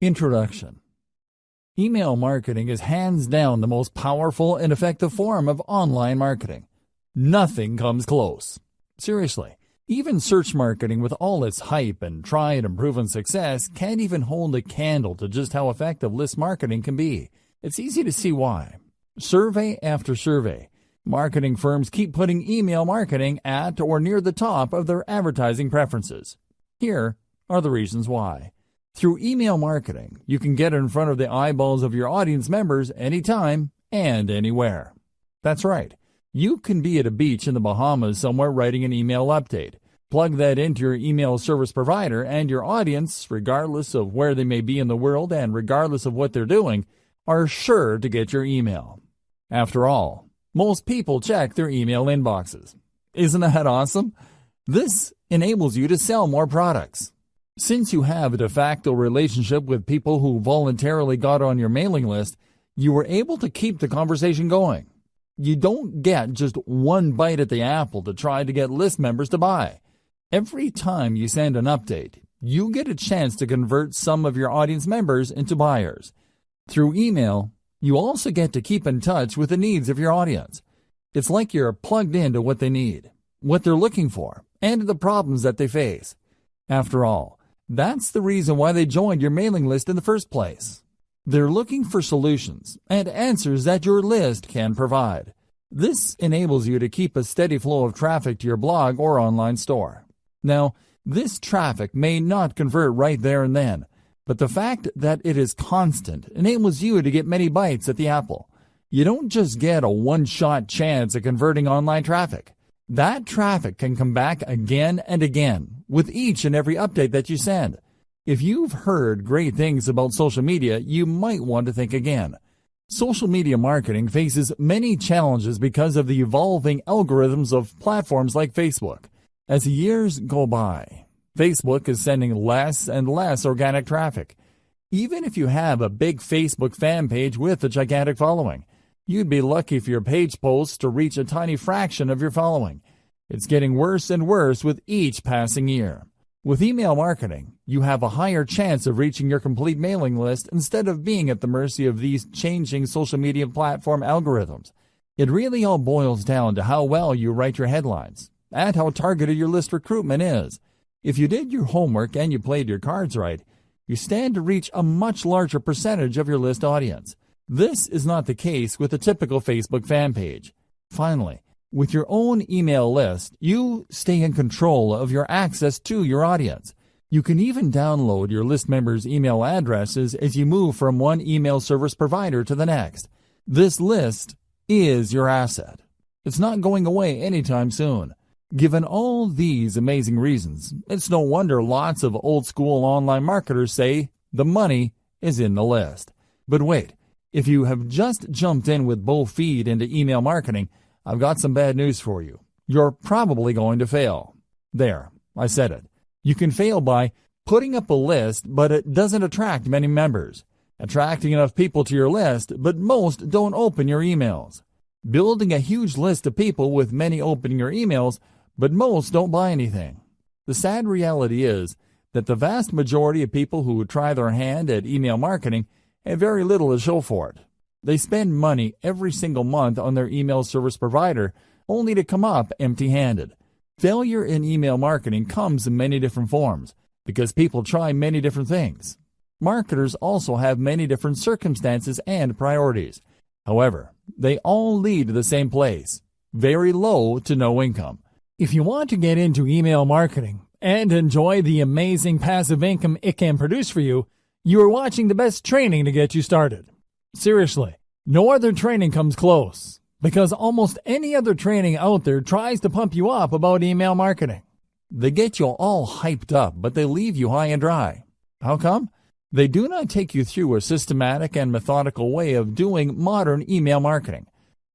Introduction. Email marketing is hands down the most powerful and effective form of online marketing. Nothing comes close. Seriously, even search marketing with all its hype and tried and proven success can't even hold a candle to just how effective list marketing can be. It's easy to see why. Survey after survey, marketing firms keep putting email marketing at or near the top of their advertising preferences. Here are the reasons why. Through email marketing, you can get in front of the eyeballs of your audience members anytime and anywhere. That's right. You can be at a beach in the Bahamas somewhere writing an email update. Plug that into your email service provider, and your audience, regardless of where they may be in the world and regardless of what they're doing, are sure to get your email. After all, most people check their email inboxes. Isn't that awesome? This enables you to sell more products. Since you have a de facto relationship with people who voluntarily got on your mailing list, you were able to keep the conversation going. You don't get just one bite at the apple to try to get list members to buy. Every time you send an update, you get a chance to convert some of your audience members into buyers. Through email, you also get to keep in touch with the needs of your audience. It's like you're plugged into what they need, what they're looking for, and the problems that they face. After all, that's the reason why they joined your mailing list in the first place. They're looking for solutions and answers that your list can provide. This enables you to keep a steady flow of traffic to your blog or online store. Now, this traffic may not convert right there and then, but the fact that it is constant enables you to get many bites at the apple. You don't just get a one-shot chance at converting online traffic. That traffic can come back again and again with each and every update that you send. If you've heard great things about social media, you might want to think again. Social media marketing faces many challenges because of the evolving algorithms of platforms like Facebook. As the years go by, Facebook is sending less and less organic traffic. Even if you have a big Facebook fan page with a gigantic following, you'd be lucky for your page posts to reach a tiny fraction of your following. It's getting worse and worse with each passing year. With email marketing, you have a higher chance of reaching your complete mailing list instead of being at the mercy of these changing social media platform algorithms. It really all boils down to how well you write your headlines and how targeted your list recruitment is. If you did your homework and you played your cards right, you stand to reach a much larger percentage of your list audience. This is not the case with a typical Facebook fan page. Finally, with your own email list, you stay in control of your access to your audience. You can even download your list members' email addresses as you move from one email service provider to the next. This list is your asset. It's not going away anytime soon. Given all these amazing reasons, it's no wonder lots of old-school online marketers say the money is in the list. But wait. If you have just jumped in with both feet into email marketing, I've got some bad news for you. You're probably going to fail. There, I said it. You can fail by putting up a list, but it doesn't attract many members. Attracting enough people to your list, but most don't open your emails. Building a huge list of people with many opening your emails, but most don't buy anything. The sad reality is that the vast majority of people who try their hand at email marketing have very little to show for it. They spend money every single month on their email service provider only to come up empty-handed. Failure in email marketing comes in many different forms because people try many different things. Marketers also have many different circumstances and priorities. However, they all lead to the same place: very low to no income. If you want to get into email marketing and enjoy the amazing passive income it can produce for you, you are watching the best training to get you started. Seriously, no other training comes close, because almost any other training out there tries to pump you up about email marketing. They get you all hyped up, but they leave you high and dry. How come? They do not take you through a systematic and methodical way of doing modern email marketing.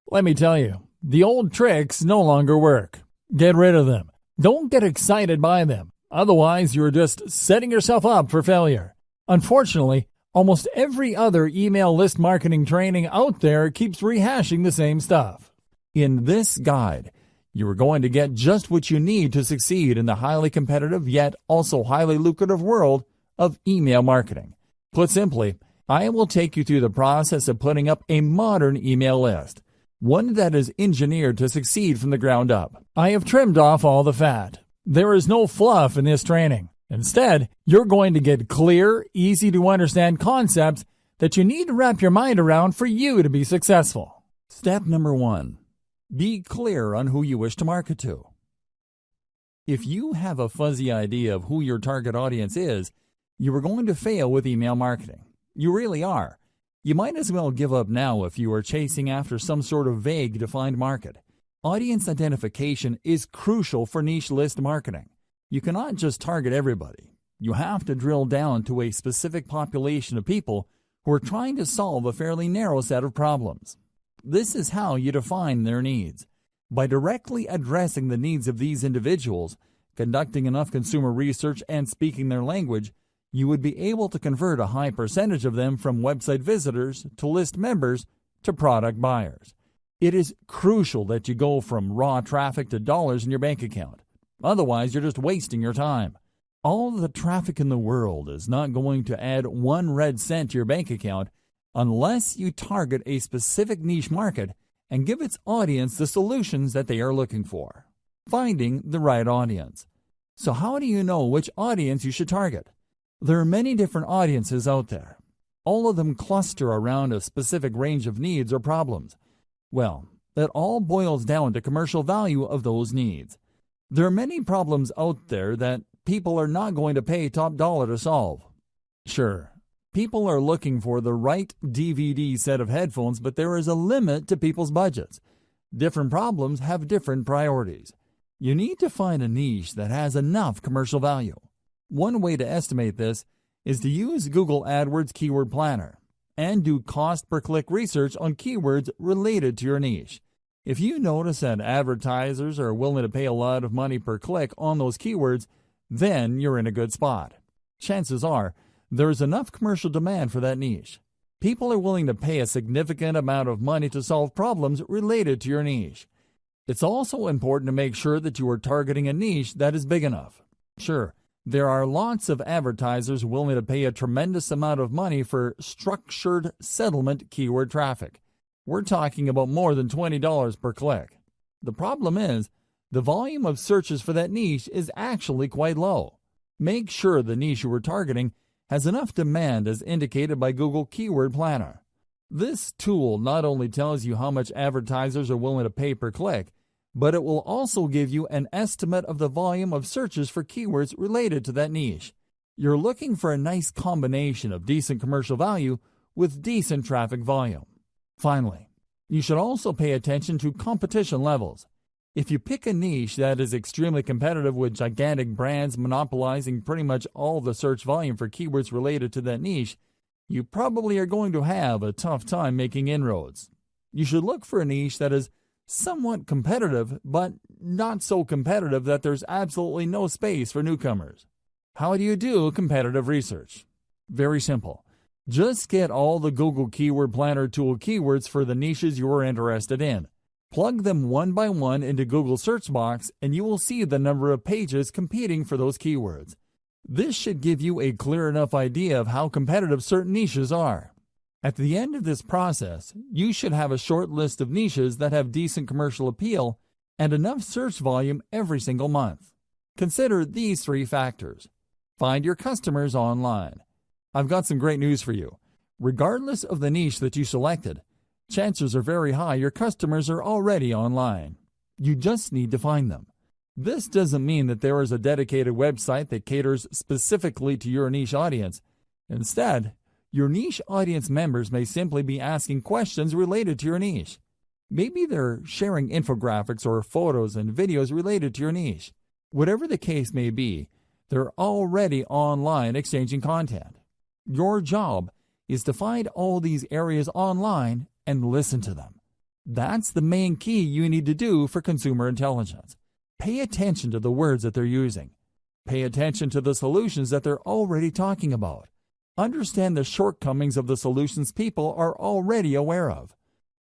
Let me tell you, the old tricks no longer work. Get rid of them. Don't get excited by them. Otherwise, you're just setting yourself up for failure. Unfortunately, almost every other email list marketing training out there keeps rehashing the same stuff. In this guide, you are going to get just what you need to succeed in the highly competitive yet also highly lucrative world of email marketing. Put simply, I will take you through the process of putting up a modern email list, one that is engineered to succeed from the ground up. I have trimmed off all the fat. There is no fluff in this training. Instead, you're going to get clear, easy-to-understand concepts that you need to wrap your mind around for you to be successful. Step number 1. Be clear on who you wish to market to. If you have a fuzzy idea of who your target audience is, you are going to fail with email marketing. You really are. You might as well give up now if you are chasing after some sort of vague defined market. Audience identification is crucial for niche list marketing. You cannot just target everybody. You have to drill down to a specific population of people who are trying to solve a fairly narrow set of problems. This is how you define their needs. By directly addressing the needs of these individuals, conducting enough consumer research, and speaking their language, you would be able to convert a high percentage of them from website visitors to list members to product buyers. It is crucial that you go from raw traffic to dollars in your bank account. Otherwise, you're just wasting your time. All the traffic in the world is not going to add 1 red cent to your bank account unless you target a specific niche market and give its audience the solutions that they are looking for. Finding the right audience. So how do you know which audience you should target? There are many different audiences out there. All of them cluster around a specific range of needs or problems. Well, it all boils down to commercial value of those needs. There are many problems out there that people are not going to pay top dollar to solve. Sure, people are looking for the right DVD set of headphones, but there is a limit to people's budgets. Different problems have different priorities. You need to find a niche that has enough commercial value. One way to estimate this is to use Google AdWords Keyword Planner and do cost per click research on keywords related to your niche. If you notice that advertisers are willing to pay a lot of money per click on those keywords, then you're in a good spot. Chances are there is enough commercial demand for that niche. People are willing to pay a significant amount of money to solve problems related to your niche. It's also important to make sure that you are targeting a niche that is big enough. Sure, there are lots of advertisers willing to pay a tremendous amount of money for structured settlement keyword traffic. We're talking about more than $20 per click. The problem is, the volume of searches for that niche is actually quite low. Make sure the niche you are targeting has enough demand as indicated by Google Keyword Planner. This tool not only tells you how much advertisers are willing to pay per click, but it will also give you an estimate of the volume of searches for keywords related to that niche. You're looking for a nice combination of decent commercial value with decent traffic volume. Finally, you should also pay attention to competition levels. If you pick a niche that is extremely competitive with gigantic brands monopolizing pretty much all the search volume for keywords related to that niche, you probably are going to have a tough time making inroads. You should look for a niche that is somewhat competitive, but not so competitive that there's absolutely no space for newcomers. How do you do competitive research? Very simple. Just get all the Google Keyword Planner tool keywords for the niches you are interested in. Plug them one by one into Google search box and you will see the number of pages competing for those keywords. This should give you a clear enough idea of how competitive certain niches are. At the end of this process, you should have a short list of niches that have decent commercial appeal and enough search volume every single month. Consider these 3 factors. Find your customers online. I've got some great news for you. Regardless of the niche that you selected, chances are very high your customers are already online. You just need to find them. This doesn't mean that there is a dedicated website that caters specifically to your niche audience. Instead, your niche audience members may simply be asking questions related to your niche. Maybe they're sharing infographics or photos and videos related to your niche. Whatever the case may be, they're already online exchanging content. Your job is to find all these areas online and listen to them. That's the main key you need to do for consumer intelligence. Pay attention to the words that they're using. Pay attention to the solutions that they're already talking about. Understand the shortcomings of the solutions people are already aware of.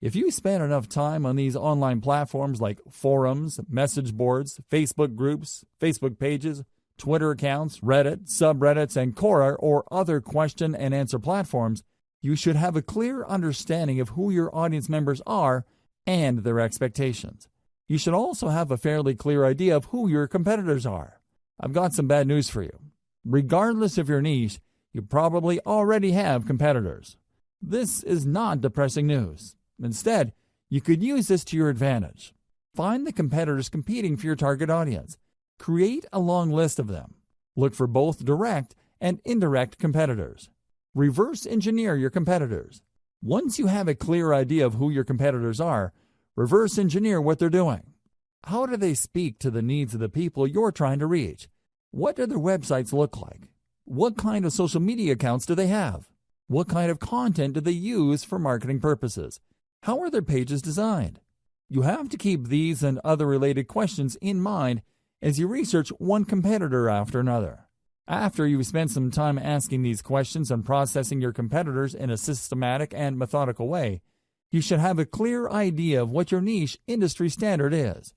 If you spend enough time on these online platforms like forums, message boards, Facebook groups, Facebook pages, Twitter accounts, Reddit, subreddits, and Quora or other question and answer platforms, you should have a clear understanding of who your audience members are and their expectations. You should also have a fairly clear idea of who your competitors are. I've got some bad news for you. Regardless of your niche, you probably already have competitors. This is not depressing news. Instead, you could use this to your advantage. Find the competitors competing for your target audience. Create a long list of them. Look for both direct and indirect competitors. Reverse engineer your competitors. Once you have a clear idea of who your competitors are, reverse engineer what they're doing. How do they speak to the needs of the people you're trying to reach? What do their websites look like? What kind of social media accounts do they have? What kind of content do they use for marketing purposes? How are their pages designed? You have to keep these and other related questions in mind as you research one competitor after another. After you've spent some time asking these questions and processing your competitors in a systematic and methodical way, you should have a clear idea of what your niche industry standard is.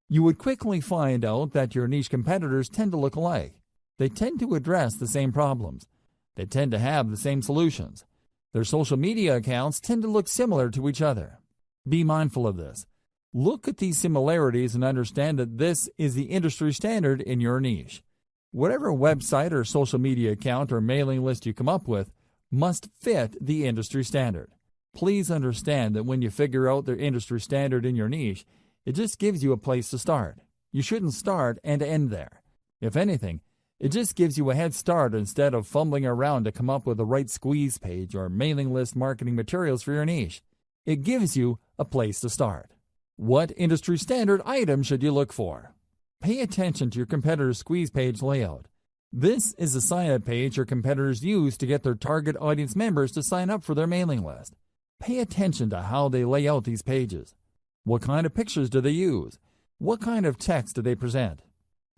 You would quickly find out that your niche competitors tend to look alike. They tend to address the same problems. They tend to have the same solutions. Their social media accounts tend to look similar to each other. Be mindful of this. Look at these similarities and understand that this is the industry standard in your niche. Whatever website or social media account or mailing list you come up with must fit the industry standard. Please understand that when you figure out the industry standard in your niche, it just gives you a place to start. You shouldn't start and end there. If anything, it just gives you a head start instead of fumbling around to come up with the right squeeze page or mailing list marketing materials for your niche. It gives you a place to start. What industry standard item should you look for? Pay attention to your competitor's squeeze page layout. This is a sign-up page your competitors use to get their target audience members to sign up for their mailing list. Pay attention to how they lay out these pages. What kind of pictures do they use? What kind of text do they present?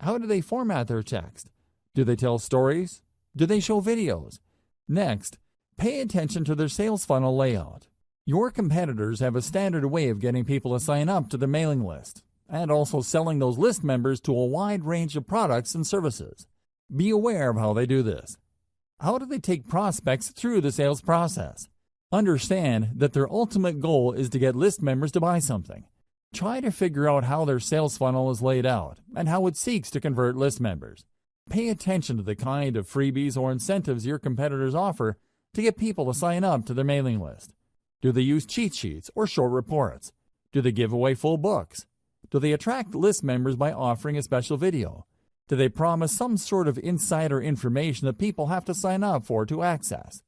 How do they format their text? Do they tell stories? Do they show videos? Next, pay attention to their sales funnel layout. Your competitors have a standard way of getting people to sign up to their mailing list, and also selling those list members to a wide range of products and services. Be aware of how they do this. How do they take prospects through the sales process? Understand that their ultimate goal is to get list members to buy something. Try to figure out how their sales funnel is laid out and how it seeks to convert list members. Pay attention to the kind of freebies or incentives your competitors offer to get people to sign up to their mailing list. Do they use cheat sheets or short reports? Do they give away full books? Do they attract list members by offering a special video? Do they promise some sort of insider information that people have to sign up for to access?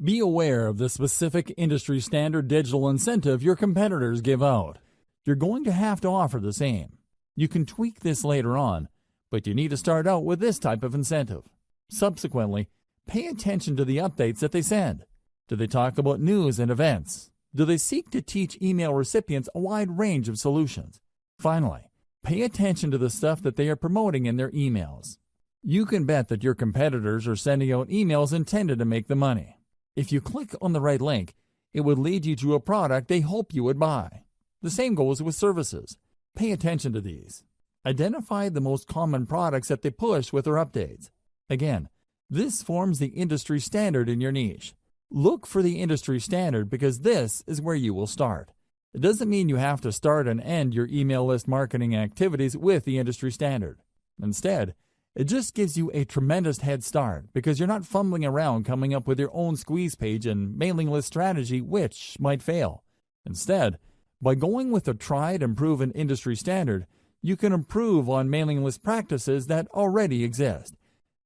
Be aware of the specific industry standard digital incentive your competitors give out. You're going to have to offer the same. You can tweak this later on, but you need to start out with this type of incentive. Subsequently, pay attention to the updates that they send. Do they talk about news and events? Do they seek to teach email recipients a wide range of solutions? Finally, pay attention to the stuff that they are promoting in their emails. You can bet that your competitors are sending out emails intended to make them money. If you click on the right link, it would lead you to a product they hope you would buy. The same goes with services. Pay attention to these. Identify the most common products that they push with their updates. Again, this forms the industry standard in your niche. Look for the industry standard because this is where you will start. It doesn't mean you have to start and end your email list marketing activities with the industry standard. Instead, it just gives you a tremendous head start because you're not fumbling around coming up with your own squeeze page and mailing list strategy which might fail. Instead, by going with a tried and proven industry standard, you can improve on mailing list practices that already exist.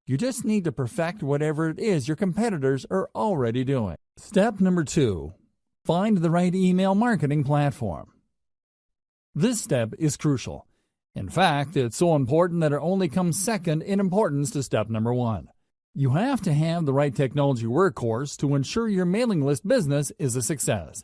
You just need to perfect whatever it is your competitors are already doing. Step number 2. Find the right email marketing platform. This step is crucial. In fact, it's so important that it only comes second in importance to step number 1. You have to have the right technology workhorse to ensure your mailing list business is a success.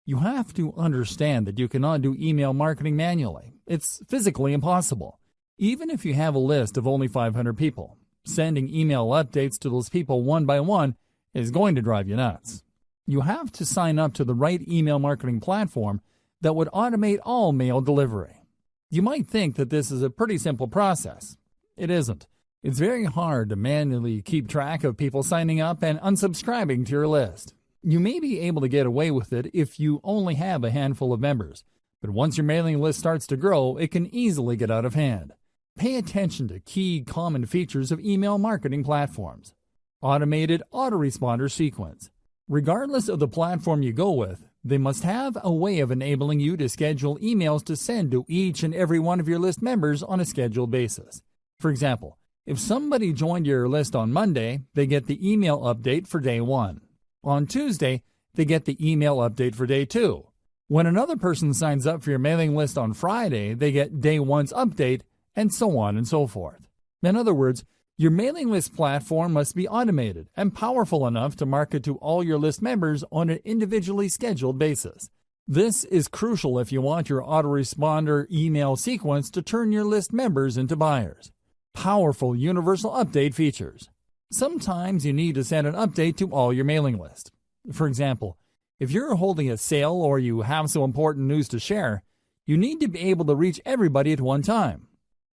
You have to understand that you cannot do email marketing manually. It's physically impossible. Even if you have a list of only 500 people, sending email updates to those people one by one is going to drive you nuts. You have to sign up to the right email marketing platform that would automate all mail delivery. You might think that this is a pretty simple process. It isn't. It's very hard to manually keep track of people signing up and unsubscribing to your list. You may be able to get away with it if you only have a handful of members, but once your mailing list starts to grow, it can easily get out of hand. Pay attention to key common features of email marketing platforms. Automated autoresponder sequence. Regardless of the platform you go with, they must have a way of enabling you to schedule emails to send to each and every one of your list members on a scheduled basis. For example, if somebody joined your list on Monday, they get the email update for day 1. On Tuesday, they get the email update for day 2. When another person signs up for your mailing list on Friday, they get day 1's update, and so on and so forth. In other words, your mailing list platform must be automated and powerful enough to market to all your list members on an individually scheduled basis. This is crucial if you want your autoresponder email sequence to turn your list members into buyers. Powerful universal update features. Sometimes you need to send an update to all your mailing list. For example, if you're holding a sale or you have some important news to share, you need to be able to reach everybody at one time.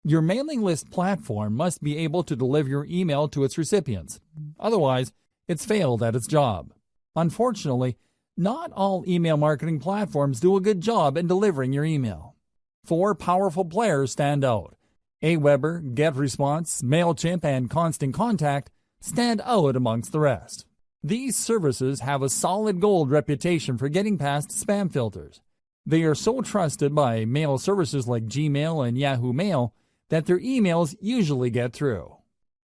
Your mailing list platform must be able to deliver your email to its recipients. Otherwise, it's failed at its job. Unfortunately, not all email marketing platforms do a good job in delivering your email. 4 powerful players stand out. Aweber, GetResponse, MailChimp, and Constant Contact stand out amongst the rest. These services have a solid gold reputation for getting past spam filters. They are so trusted by mail services like Gmail and Yahoo Mail that their emails usually get through.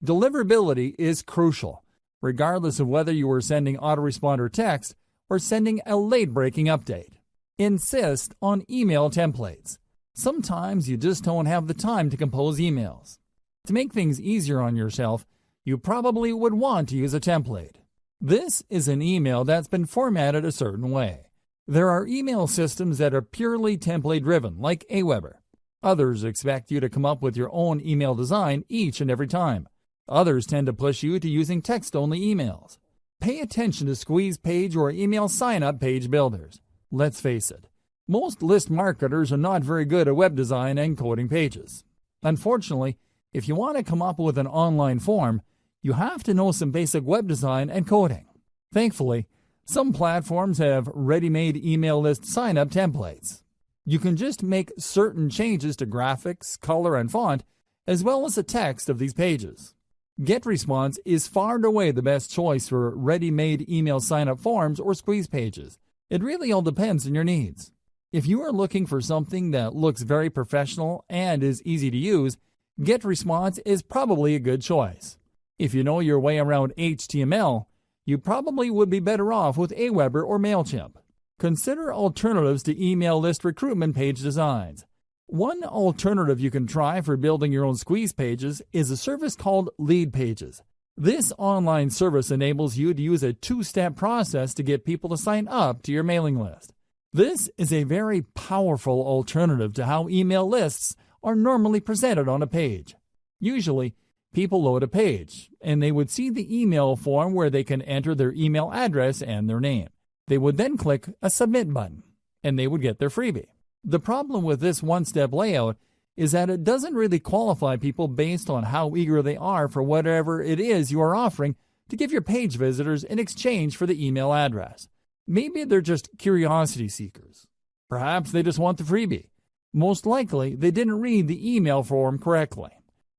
Deliverability is crucial, regardless of whether you are sending autoresponder text or sending a late-breaking update. Insist on email templates. Sometimes you just don't have the time to compose emails. To make things easier on yourself, you probably would want to use a template. This is an email that's been formatted a certain way. There are email systems that are purely template-driven, like Aweber. Others expect you to come up with your own email design each and every time. Others tend to push you to using text-only emails. Pay attention to squeeze page or email sign-up page builders. Let's face it, most list marketers are not very good at web design and coding pages. Unfortunately, if you want to come up with an online form, you have to know some basic web design and coding. Thankfully, some platforms have ready-made email list sign-up templates. You can just make certain changes to graphics, color, and font, as well as the text of these pages. GetResponse is far and away the best choice for ready-made email sign-up forms or squeeze pages. It really all depends on your needs. If you are looking for something that looks very professional and is easy to use, GetResponse is probably a good choice. If you know your way around HTML, you probably would be better off with Aweber or MailChimp. Consider alternatives to email list recruitment page designs. One alternative you can try for building your own squeeze pages is a service called Lead Pages. This online service enables you to use a 2-step process to get people to sign up to your mailing list. This is a very powerful alternative to how email lists are normally presented on a page. Usually, people load a page, and they would see the email form where they can enter their email address and their name. They would then click a Submit button, and they would get their freebie. The problem with this one-step layout is that it doesn't really qualify people based on how eager they are for whatever it is you are offering to give your page visitors in exchange for the email address. Maybe they're just curiosity seekers. Perhaps they just want the freebie. Most likely, they didn't read the email form correctly.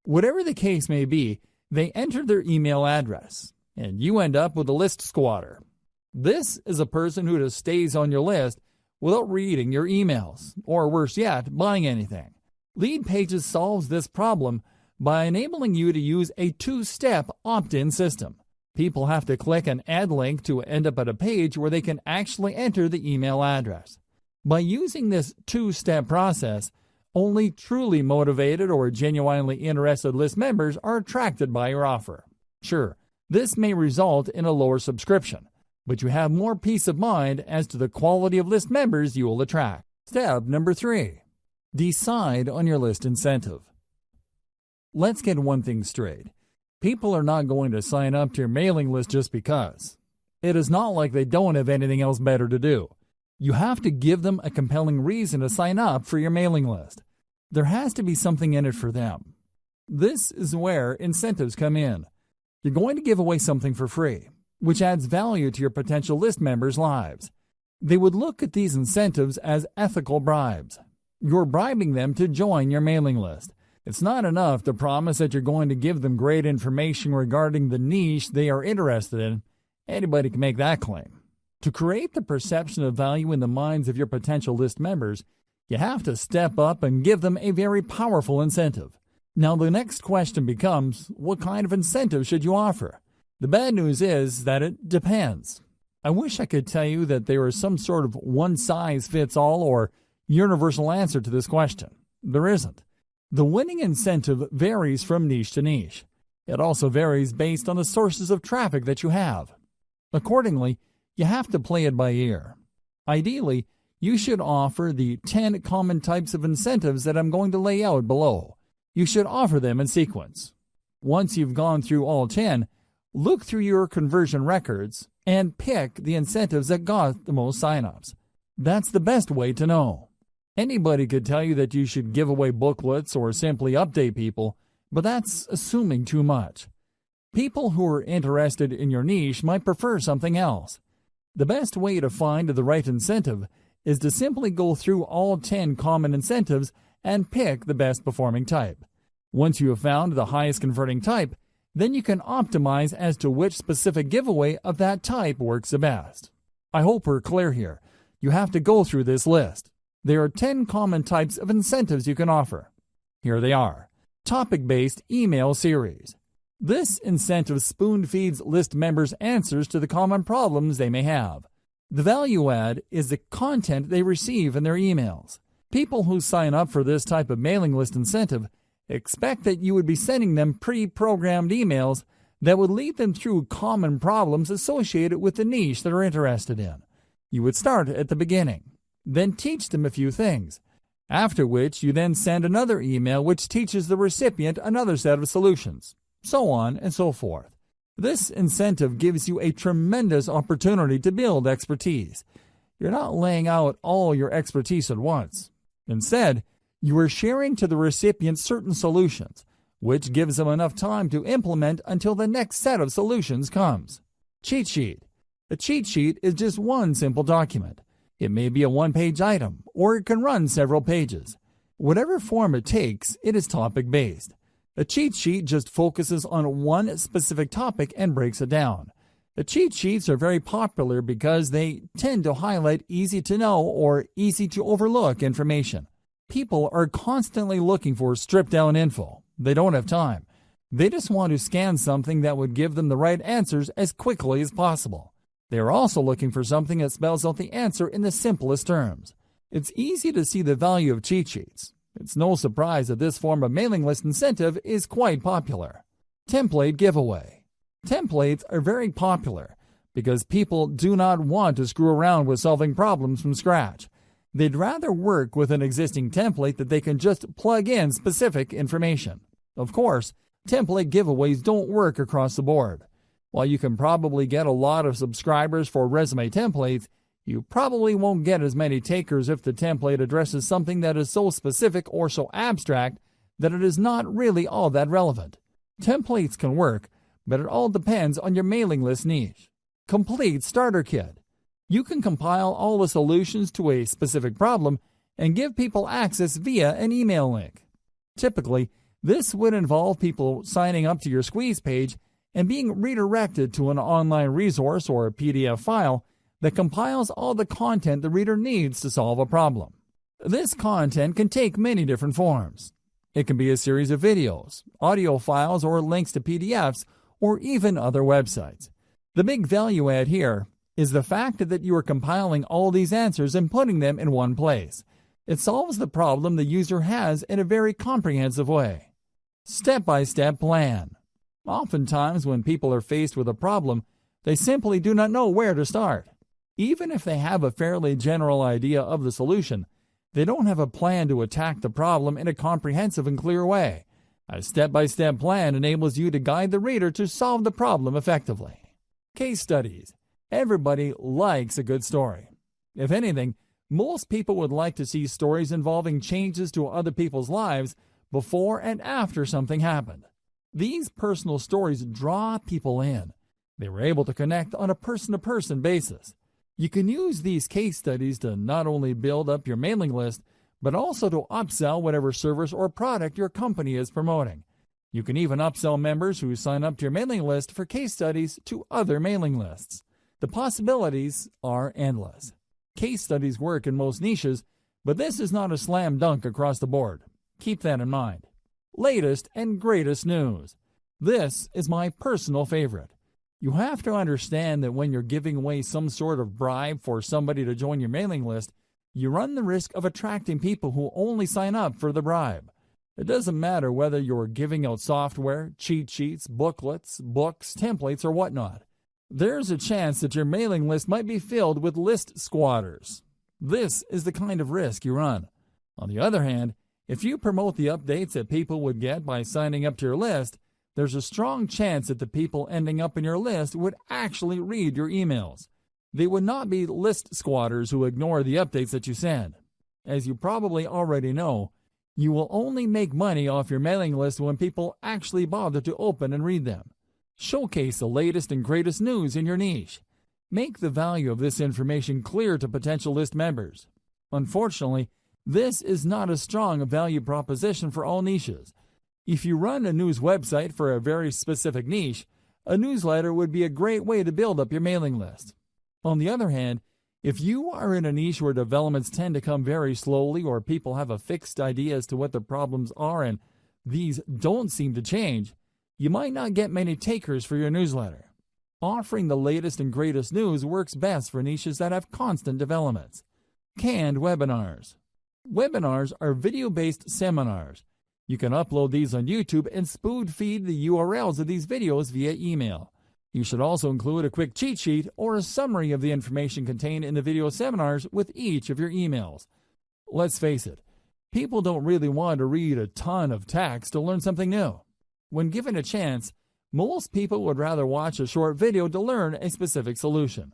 Whatever the case may be, they entered their email address, and you end up with a list squatter. This is a person who just stays on your list without reading your emails, or worse yet, buying anything. Lead Pages solves this problem by enabling you to use a 2-step opt-in system. People have to click an add link to end up at a page where they can actually enter the email address. By using this 2-step process, only truly motivated or genuinely interested list members are attracted by your offer. Sure, this may result in a lower subscription, but you have more peace of mind as to the quality of list members you will attract. Step number 3. Decide on your list incentive. Let's get one thing straight. People are not going to sign up to your mailing list just because. It is not like they don't have anything else better to do. You have to give them a compelling reason to sign up for your mailing list. There has to be something in it for them. This is where incentives come in. You're going to give away something for free, which adds value to your potential list members' lives. They would look at these incentives as ethical bribes. You're bribing them to join your mailing list. It's not enough to promise that you're going to give them great information regarding the niche they are interested in. Anybody can make that claim. To create the perception of value in the minds of your potential list members, you have to step up and give them a very powerful incentive. Now the next question becomes, what kind of incentive should you offer? The bad news is that it depends. I wish I could tell you that there is some sort of one-size-fits-all or universal answer to this question. There isn't. The winning incentive varies from niche to niche. It also varies based on the sources of traffic that you have. Accordingly, you have to play it by ear. Ideally, you should offer the 10 common types of incentives that I'm going to lay out below. You should offer them in sequence. Once you've gone through all 10, look through your conversion records and pick the incentives that got the most signups. That's the best way to know. Anybody could tell you that you should give away booklets or simply update people, but that's assuming too much. People who are interested in your niche might prefer something else. The best way to find the right incentive is to simply go through all 10 common incentives and pick the best performing type. Once you have found the highest converting type, then you can optimize as to which specific giveaway of that type works the best. I hope we're clear here. You have to go through this list. There are 10 common types of incentives you can offer. Here they are. Topic-based email series. This incentive spoon-feeds list members answers to the common problems they may have. The value add is the content they receive in their emails. People who sign up for this type of mailing list incentive expect that you would be sending them pre-programmed emails that would lead them through common problems associated with the niche they're interested in. You would start at the beginning, then teach them a few things, after which you then send another email which teaches the recipient another set of solutions, so on and so forth. This incentive gives you a tremendous opportunity to build expertise. You're not laying out all your expertise at once. Instead, you are sharing to the recipient certain solutions, which gives them enough time to implement until the next set of solutions comes. Cheat sheet. A cheat sheet is just one simple document. It may be a one-page item, or it can run several pages. Whatever form it takes, it is topic-based. A cheat sheet just focuses on one specific topic and breaks it down. The cheat sheets are very popular because they tend to highlight easy-to-know or easy-to-overlook information. People are constantly looking for stripped-down info. They don't have time. They just want to scan something that would give them the right answers as quickly as possible. They are also looking for something that spells out the answer in the simplest terms. It's easy to see the value of cheat sheets. It's no surprise that this form of mailing list incentive is quite popular. Template giveaway. Templates are very popular because people do not want to screw around with solving problems from scratch. They'd rather work with an existing template that they can just plug in specific information. Of course, template giveaways don't work across the board. While you can probably get a lot of subscribers for resume templates, you probably won't get as many takers if the template addresses something that is so specific or so abstract that it is not really all that relevant. Templates can work, but it all depends on your mailing list niche. Complete starter kit. You can compile all the solutions to a specific problem and give people access via an email link. Typically, this would involve people signing up to your squeeze page and being redirected to an online resource or a PDF file that compiles all the content the reader needs to solve a problem. This content can take many different forms. It can be a series of videos, audio files, or links to PDFs, or even other websites. The big value add here is the fact that you are compiling all these answers and putting them in one place. It solves the problem the user has in a very comprehensive way. Step-by-step plan. Oftentimes, when people are faced with a problem, they simply do not know where to start. Even if they have a fairly general idea of the solution, they don't have a plan to attack the problem in a comprehensive and clear way. A step-by-step plan enables you to guide the reader to solve the problem effectively. Case studies. Everybody likes a good story. If anything, most people would like to see stories involving changes to other people's lives, before and after something happened. These personal stories draw people in. They were able to connect on a person-to-person basis. You can use these case studies to not only build up your mailing list, but also to upsell whatever service or product your company is promoting. You can even upsell members who sign up to your mailing list for case studies to other mailing lists. The possibilities are endless. Case studies work in most niches, but this is not a slam dunk across the board. Keep that in mind. Latest and greatest news. This is my personal favorite. You have to understand that when you're giving away some sort of bribe for somebody to join your mailing list, you run the risk of attracting people who only sign up for the bribe. It doesn't matter whether you're giving out software, cheat sheets, booklets, books, templates, or whatnot. There's a chance that your mailing list might be filled with list squatters. This is the kind of risk you run. On the other hand, if you promote the updates that people would get by signing up to your list, there's a strong chance that the people ending up in your list would actually read your emails. They would not be list squatters who ignore the updates that you send. As you probably already know, you will only make money off your mailing list when people actually bother to open and read them. Showcase the latest and greatest news in your niche. Make the value of this information clear to potential list members. Unfortunately, this is not a strong value proposition for all niches. If you run a news website for a very specific niche, a newsletter would be a great way to build up your mailing list. On the other hand, if you are in a niche where developments tend to come very slowly or people have a fixed idea as to what the problems are and these don't seem to change, you might not get many takers for your newsletter. Offering the latest and greatest news works best for niches that have constant developments. Canned webinars. Webinars are video-based seminars. You can upload these on YouTube and spoon feed the URLs of these videos via email. You should also include a quick cheat sheet or a summary of the information contained in the video seminars with each of your emails. Let's face it, people don't really want to read a ton of text to learn something new. When given a chance, most people would rather watch a short video to learn a specific solution.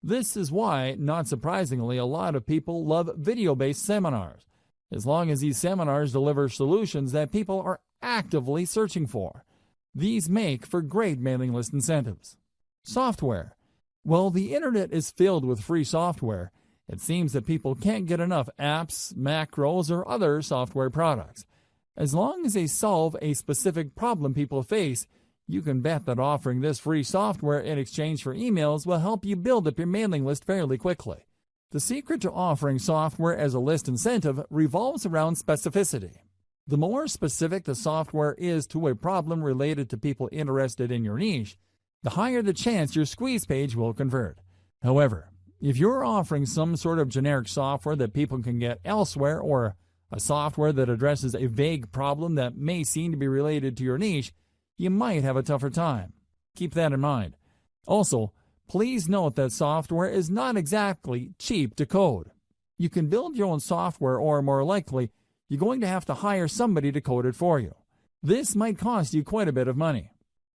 This is why, not surprisingly, a lot of people love video-based seminars, as long as these seminars deliver solutions that people are actively searching for. These make for great mailing list incentives. Software. While the internet is filled with free software, it seems that people can't get enough apps, macros, or other software products. As long as they solve a specific problem people face, you can bet that offering this free software in exchange for emails will help you build up your mailing list fairly quickly. The secret to offering software as a list incentive revolves around specificity. The more specific the software is to a problem related to people interested in your niche, the higher the chance your squeeze page will convert. However, if you're offering some sort of generic software that people can get elsewhere or a software that addresses a vague problem that may seem to be related to your niche, you might have a tougher time. Keep that in mind. Also, please note that software is not exactly cheap to code. You can build your own software, or more likely, you're going to have to hire somebody to code it for you. This might cost you quite a bit of money.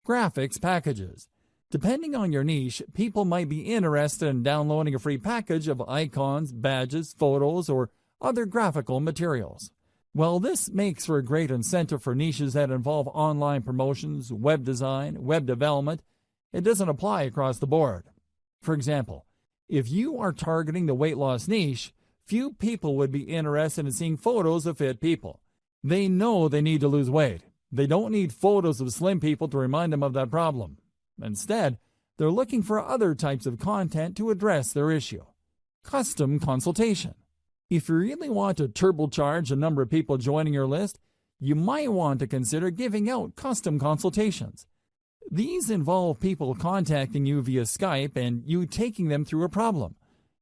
Graphics packages. Depending on your niche, people might be interested in downloading a free package of icons, badges, photos, or other graphical materials. While this makes for a great incentive for niches that involve online promotions, web design, web development, it doesn't apply across the board. For example, if you are targeting the weight loss niche, few people would be interested in seeing photos of fit people. They know they need to lose weight. They don't need photos of slim people to remind them of that problem. Instead, they're looking for other types of content to address their issue. Custom consultation. If you really want to turbocharge the number of people joining your list, you might want to consider giving out custom consultations. These involve people contacting you via Skype and you taking them through a problem.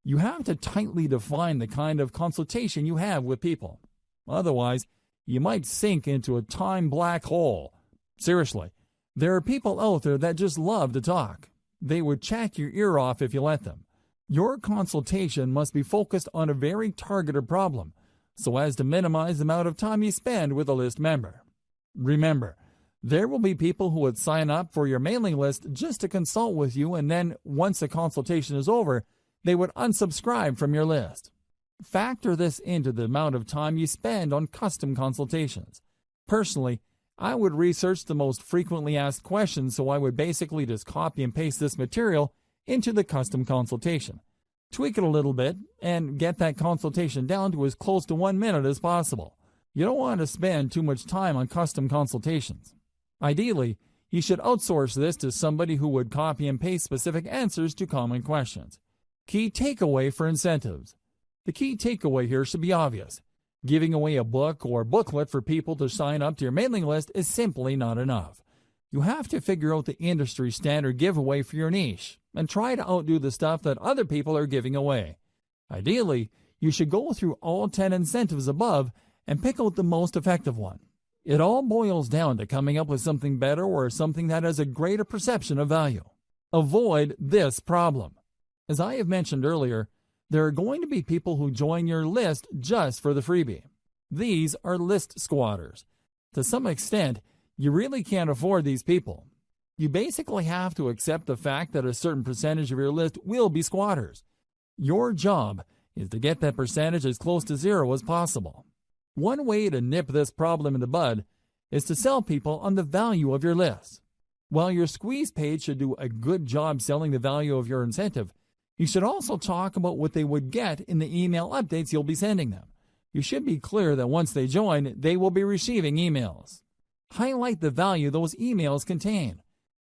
You have to tightly define the kind of consultation you have with people. Otherwise, you might sink into a time black hole. Seriously, there are people out there that just love to talk. They would chat your ear off if you let them. Your consultation must be focused on a very targeted problem, so as to minimize the amount of time you spend with a list member. Remember, there will be people who would sign up for your mailing list just to consult with you, and then, once the consultation is over, they would unsubscribe from your list. Factor this into the amount of time you spend on custom consultations. Personally, I would research the most frequently asked questions, so I would basically just copy and paste this material into the custom consultation. Tweak it a little bit and get that consultation down to as close to 1 minute as possible. You don't want to spend too much time on custom consultations. Ideally, you should outsource this to somebody who would copy and paste specific answers to common questions. Key takeaway for incentives. The key takeaway here should be obvious. Giving away a book or booklet for people to sign up to your mailing list is simply not enough. You have to figure out the industry standard giveaway for your niche and try to outdo the stuff that other people are giving away. Ideally, you should go through all 10 incentives above and pick out the most effective one. It all boils down to coming up with something better or something that has a greater perception of value. Avoid this problem. As I have mentioned earlier, there are going to be people who join your list just for the freebie. These are list squatters. To some extent, you really can't afford these people. You basically have to accept the fact that a certain percentage of your list will be squatters. Your job is to get that percentage as close to zero as possible. One way to nip this problem in the bud is to sell people on the value of your list. While your squeeze page should do a good job selling the value of your incentive, you should also talk about what they would get in the email updates you'll be sending them. You should be clear that once they join, they will be receiving emails. Highlight the value those emails contain.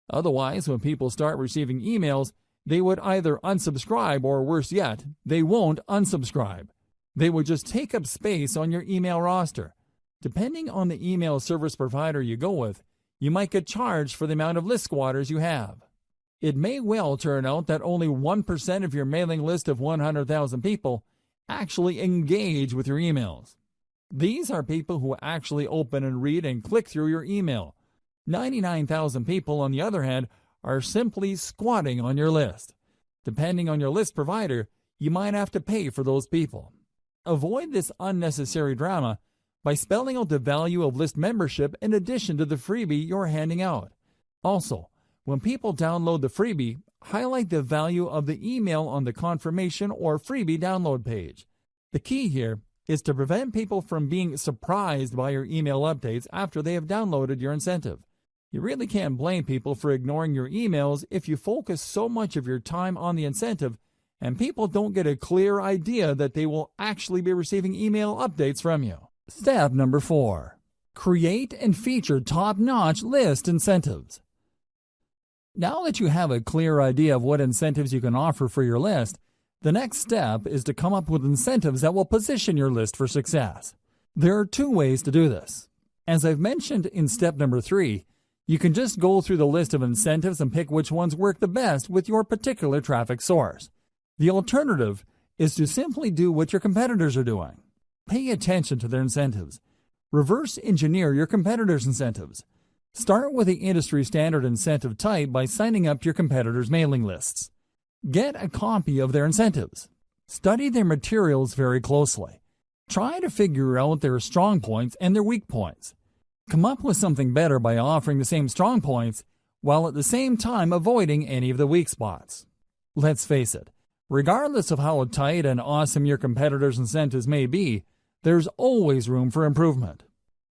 Otherwise, when people start receiving emails, they would either unsubscribe or, worse yet, they won't unsubscribe. They would just take up space on your email roster. Depending on the email service provider you go with, you might get charged for the amount of list squatters you have. It may well turn out that only 1% of your mailing list of 100,000 people actually engage with your emails. These are people who actually open and read and click through your email. 99,000 people, on the other hand, are simply squatting on your list. Depending on your list provider, you might have to pay for those people. Avoid this unnecessary drama by spelling out the value of list membership in addition to the freebie you're handing out. Also, when people download the freebie, highlight the value of the email on the confirmation or freebie download page. The key here is to prevent people from being surprised by your email updates after they have downloaded your incentive. You really can't blame people for ignoring your emails if you focus so much of your time on the incentive and people don't get a clear idea that they will actually be receiving email updates from you. Step number 4. Create and feature top-notch list incentives. Now that you have a clear idea of what incentives you can offer for your list, the next step is to come up with incentives that will position your list for success. There are 2 ways to do this. As I've mentioned in step number 3, you can just go through the list of incentives and pick which ones work the best with your particular traffic source. The alternative is to simply do what your competitors are doing. Pay attention to their incentives. Reverse engineer your competitors' incentives. Start with the industry standard incentive type by signing up to your competitors' mailing lists. Get a copy of their incentives. Study their materials very closely. Try to figure out their strong points and their weak points. Come up with something better by offering the same strong points while at the same time avoiding any of the weak spots. Let's face it, regardless of how tight and awesome your competitors' incentives may be, there's always room for improvement.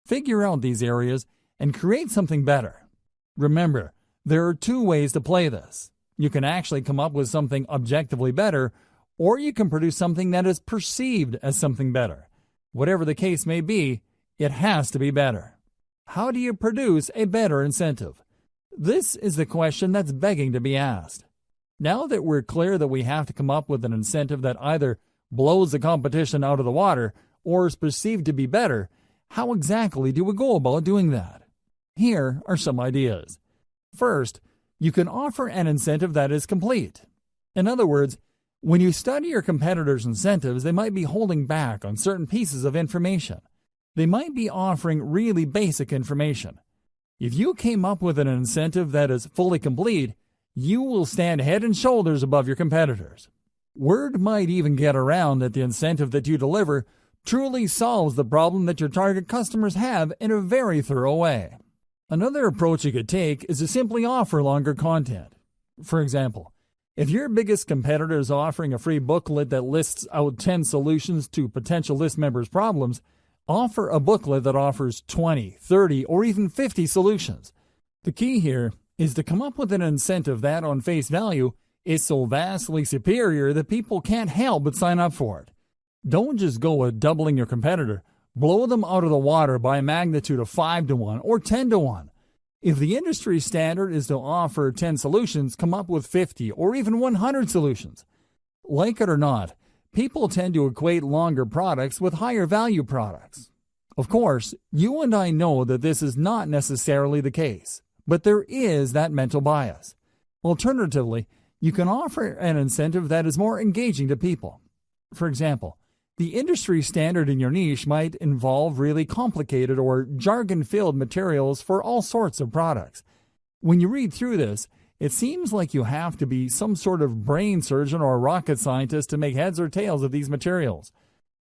Figure out these areas and create something better. Remember, there are 2 ways to play this. You can actually come up with something objectively better, or you can produce something that is perceived as something better. Whatever the case may be, it has to be better. How do you produce a better incentive? This is the question that's begging to be asked. Now that we're clear that we have to come up with an incentive that either blows the competition out of the water or is perceived to be better, how exactly do we go about doing that? Here are some ideas. First, you can offer an incentive that is complete. In other words, when you study your competitors' incentives, they might be holding back on certain pieces of information. They might be offering really basic information. If you came up with an incentive that is fully complete, you will stand head and shoulders above your competitors. Word might even get around that the incentive that you deliver truly solves the problem that your target customers have in a very thorough way. Another approach you could take is to simply offer longer content. For example, if your biggest competitor is offering a free booklet that lists out 10 solutions to potential list members' problems, Offer a booklet that offers 20, 30, or even 50 solutions. The key here is to come up with an incentive that, on face value, is so vastly superior that people can't help but sign up for it. Don't just go with doubling your competitor. Blow them out of the water by a magnitude of 5 to 1 or 10 to 1. If the industry standard is to offer 10 solutions, come up with 50 or even 100 solutions. Like it or not, people tend to equate longer products with higher value products. Of course, you and I know that this is not necessarily the case, but there is that mental bias. Alternatively, you can offer an incentive that is more engaging to people. For example, the industry standard in your niche might involve really complicated or jargon-filled materials for all sorts of products. When you read through this, it seems like you have to be some sort of brain surgeon or rocket scientist to make heads or tails of these materials.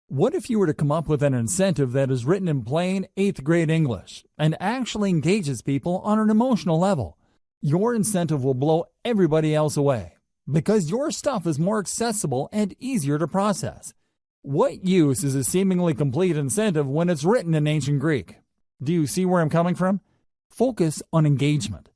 What if you were to come up with an incentive that is written in plain 8th grade English and actually engages people on an emotional level? Your incentive will blow everybody else away because your stuff is more accessible and easier to process. What use is a seemingly complete incentive when it's written in ancient Greek? Do you see where I'm coming from? Focus on engagement.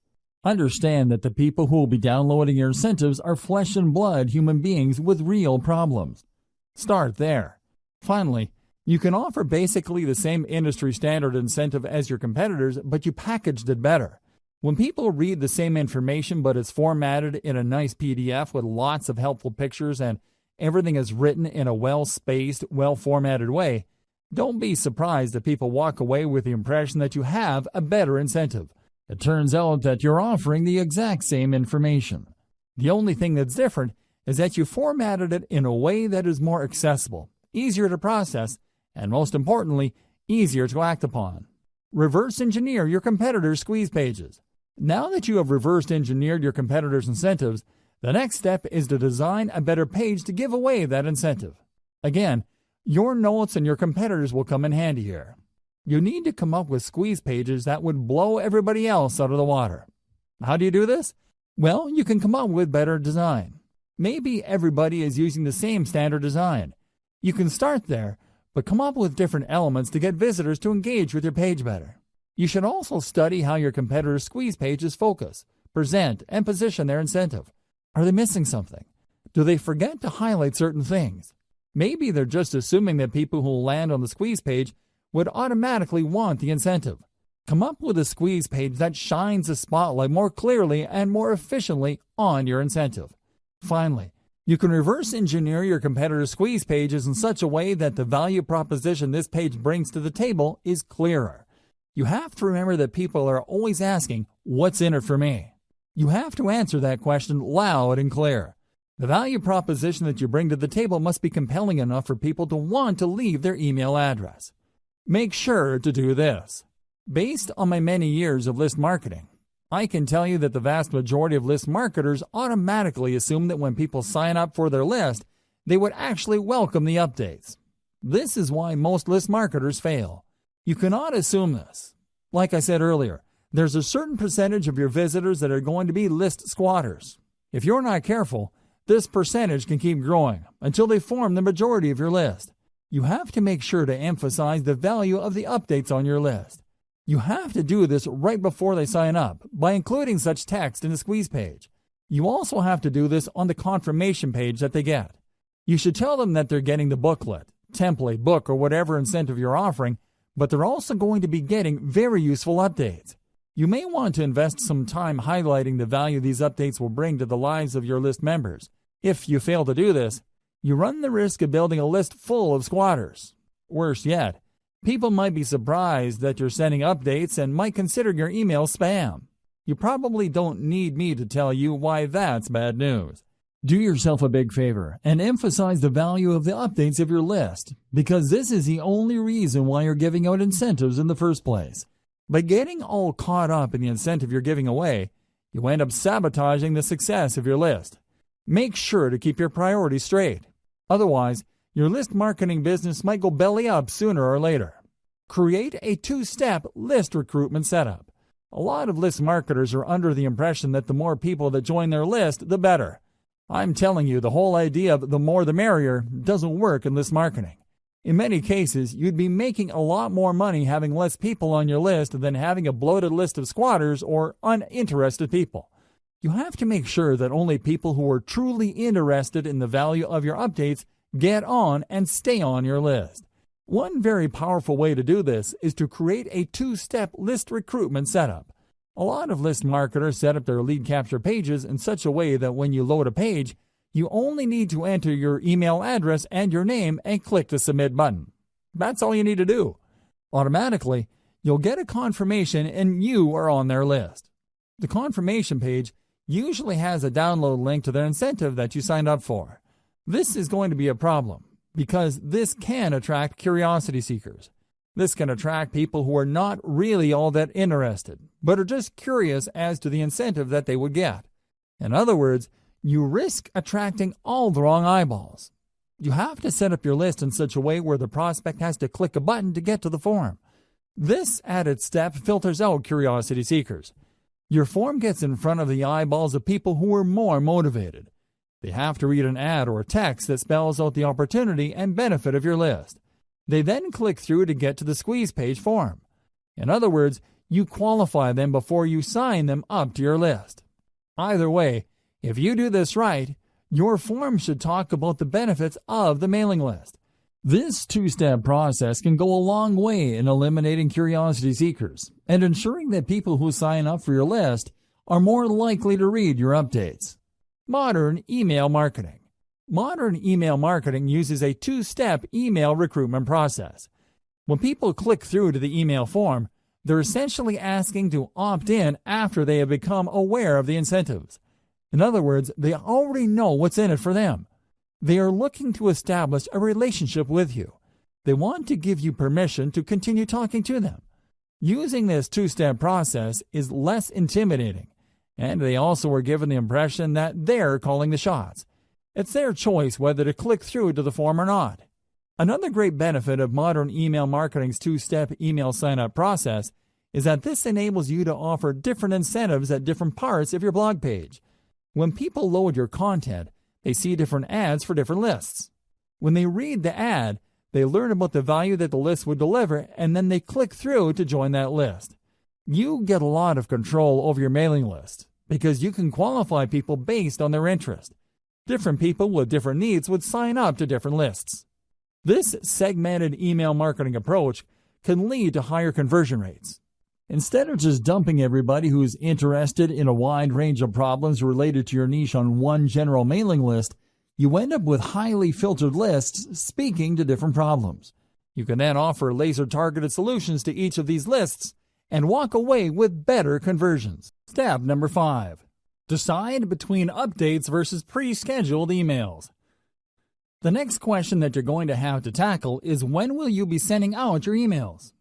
Understand that the people who will be downloading your incentives are flesh and blood human beings with real problems. Start there. Finally, you can offer basically the same industry standard incentive as your competitors, but you packaged it better. When people read the same information but it's formatted in a nice PDF with lots of helpful pictures and everything is written in a well-spaced, well-formatted way, don't be surprised if people walk away with the impression that you have a better incentive. It turns out that you're offering the exact same information. The only thing that's different is that you formatted it in a way that is more accessible, easier to process, and most importantly, easier to act upon. Reverse engineer your competitors' squeeze pages. Now that you have reverse engineered your competitors' incentives, the next step is to design a better page to give away that incentive. Again, your notes and your competitors will come in handy here. You need to come up with squeeze pages that would blow everybody else out of the water. How do you do this? Well, you can come up with better design. Maybe everybody is using the same standard design. You can start there, but come up with different elements to get visitors to engage with your page better. You should also study how your competitors' squeeze pages focus, present, and position their incentive. Are they missing something? Do they forget to highlight certain things? Maybe they're just assuming that people who land on the squeeze page would automatically want the incentive. Come up with a squeeze page that shines the spotlight more clearly and more efficiently on your incentive. Finally, you can reverse engineer your competitors' squeeze pages in such a way that the value proposition this page brings to the table is clearer. You have to remember that people are always asking, "What's in it for me?" You have to answer that question loud and clear. The value proposition that you bring to the table must be compelling enough for people to want to leave their email address. Make sure to do this. Based on my many years of list marketing, I can tell you that the vast majority of list marketers automatically assume that when people sign up for their list, they would actually welcome the updates. This is why most list marketers fail. You cannot assume this. Like I said earlier, there's a certain percentage of your visitors that are going to be list squatters. If you're not careful, this percentage can keep growing until they form the majority of your list. You have to make sure to emphasize the value of the updates on your list. You have to do this right before they sign up by including such text in the squeeze page. You also have to do this on the confirmation page that they get. You should tell them that they're getting the booklet, template, book, or whatever incentive you're offering, but they're also going to be getting very useful updates. You may want to invest some time highlighting the value these updates will bring to the lives of your list members. If you fail to do this, you run the risk of building a list full of squatters. Worse yet, people might be surprised that you're sending updates and might consider your email spam. You probably don't need me to tell you why that's bad news. Do yourself a big favor and emphasize the value of the updates of your list, because this is the only reason why you're giving out incentives in the first place. By getting all caught up in the incentive you're giving away, you end up sabotaging the success of your list. Make sure to keep your priorities straight. Otherwise, your list marketing business might go belly up sooner or later. Create a two-step list recruitment setup. A lot of list marketers are under the impression that the more people that join their list, the better. I'm telling you, the whole idea of the more the merrier doesn't work in list marketing. In many cases, you'd be making a lot more money having less people on your list than having a bloated list of squatters or uninterested people. You have to make sure that only people who are truly interested in the value of your updates get on and stay on your list. One very powerful way to do this is to create a two-step list recruitment setup. A lot of list marketers set up their lead capture pages in such a way that when you load a page, you only need to enter your email address and your name and click the submit button. That's all you need to do. Automatically, you'll get a confirmation and you are on their list. The confirmation page usually has a download link to their incentive that you signed up for. This is going to be a problem because this can attract curiosity seekers. This can attract people who are not really all that interested, but are just curious as to the incentive that they would get. In other words, you risk attracting all the wrong eyeballs. You have to set up your list in such a way where the prospect has to click a button to get to the form. This added step filters out curiosity seekers. Your form gets in front of the eyeballs of people who are more motivated. They have to read an ad or a text that spells out the opportunity and benefit of your list. They then click through to get to the squeeze page form. In other words, you qualify them before you sign them up to your list. Either way, if you do this right, your form should talk about the benefits of the mailing list. This two-step process can go a long way in eliminating curiosity seekers and ensuring that people who sign up for your list are more likely to read your updates. Modern email marketing. Modern email marketing uses a two-step email recruitment process. When people click through to the email form, they're essentially asking to opt in after they have become aware of the incentives. In other words, they already know what's in it for them. They are looking to establish a relationship with you. They want to give you permission to continue talking to them. Using this two-step process is less intimidating, and they also are given the impression that they're calling the shots. It's their choice whether to click through to the form or not. Another great benefit of modern email marketing's two-step email sign-up process is that this enables you to offer different incentives at different parts of your blog page. When people load your content, they see different ads for different lists. When they read the ad, they learn about the value that the list would deliver, and then they click through to join that list. You get a lot of control over your mailing list because you can qualify people based on their interest. Different people with different needs would sign up to different lists. This segmented email marketing approach can lead to higher conversion rates. Instead of just dumping everybody who's interested in a wide range of problems related to your niche on one general mailing list, you end up with highly filtered lists speaking to different problems. You can then offer laser-targeted solutions to each of these lists and walk away with better conversions. Step number 5. Decide between updates versus pre-scheduled emails. The next question that you're going to have to tackle is when will you be sending out your emails?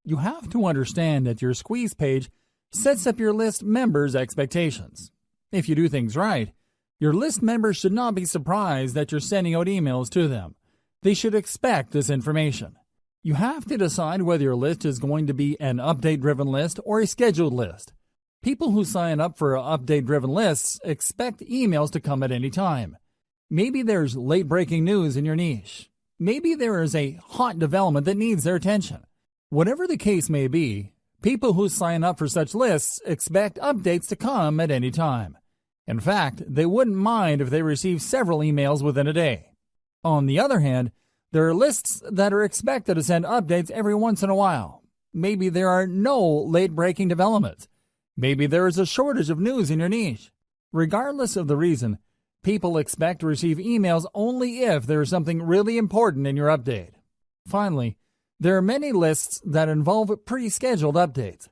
You have to understand that your squeeze page sets up your list members' expectations. If you do things right, your list members should not be surprised that you're sending out emails to them. They should expect this information. You have to decide whether your list is going to be an update-driven list or a scheduled list. People who sign up for update-driven lists expect emails to come at any time. Maybe there's late-breaking news in your niche. Maybe there is a hot development that needs their attention. Whatever the case may be, people who sign up for such lists expect updates to come at any time. In fact, they wouldn't mind if they receive several emails within a day. On the other hand, there are lists that are expected to send updates every once in a while. Maybe there are no late-breaking developments. Maybe there is a shortage of news in your niche. Regardless of the reason, people expect to receive emails only if there is something really important in your update. Finally, there are many lists that involve pre-scheduled updates.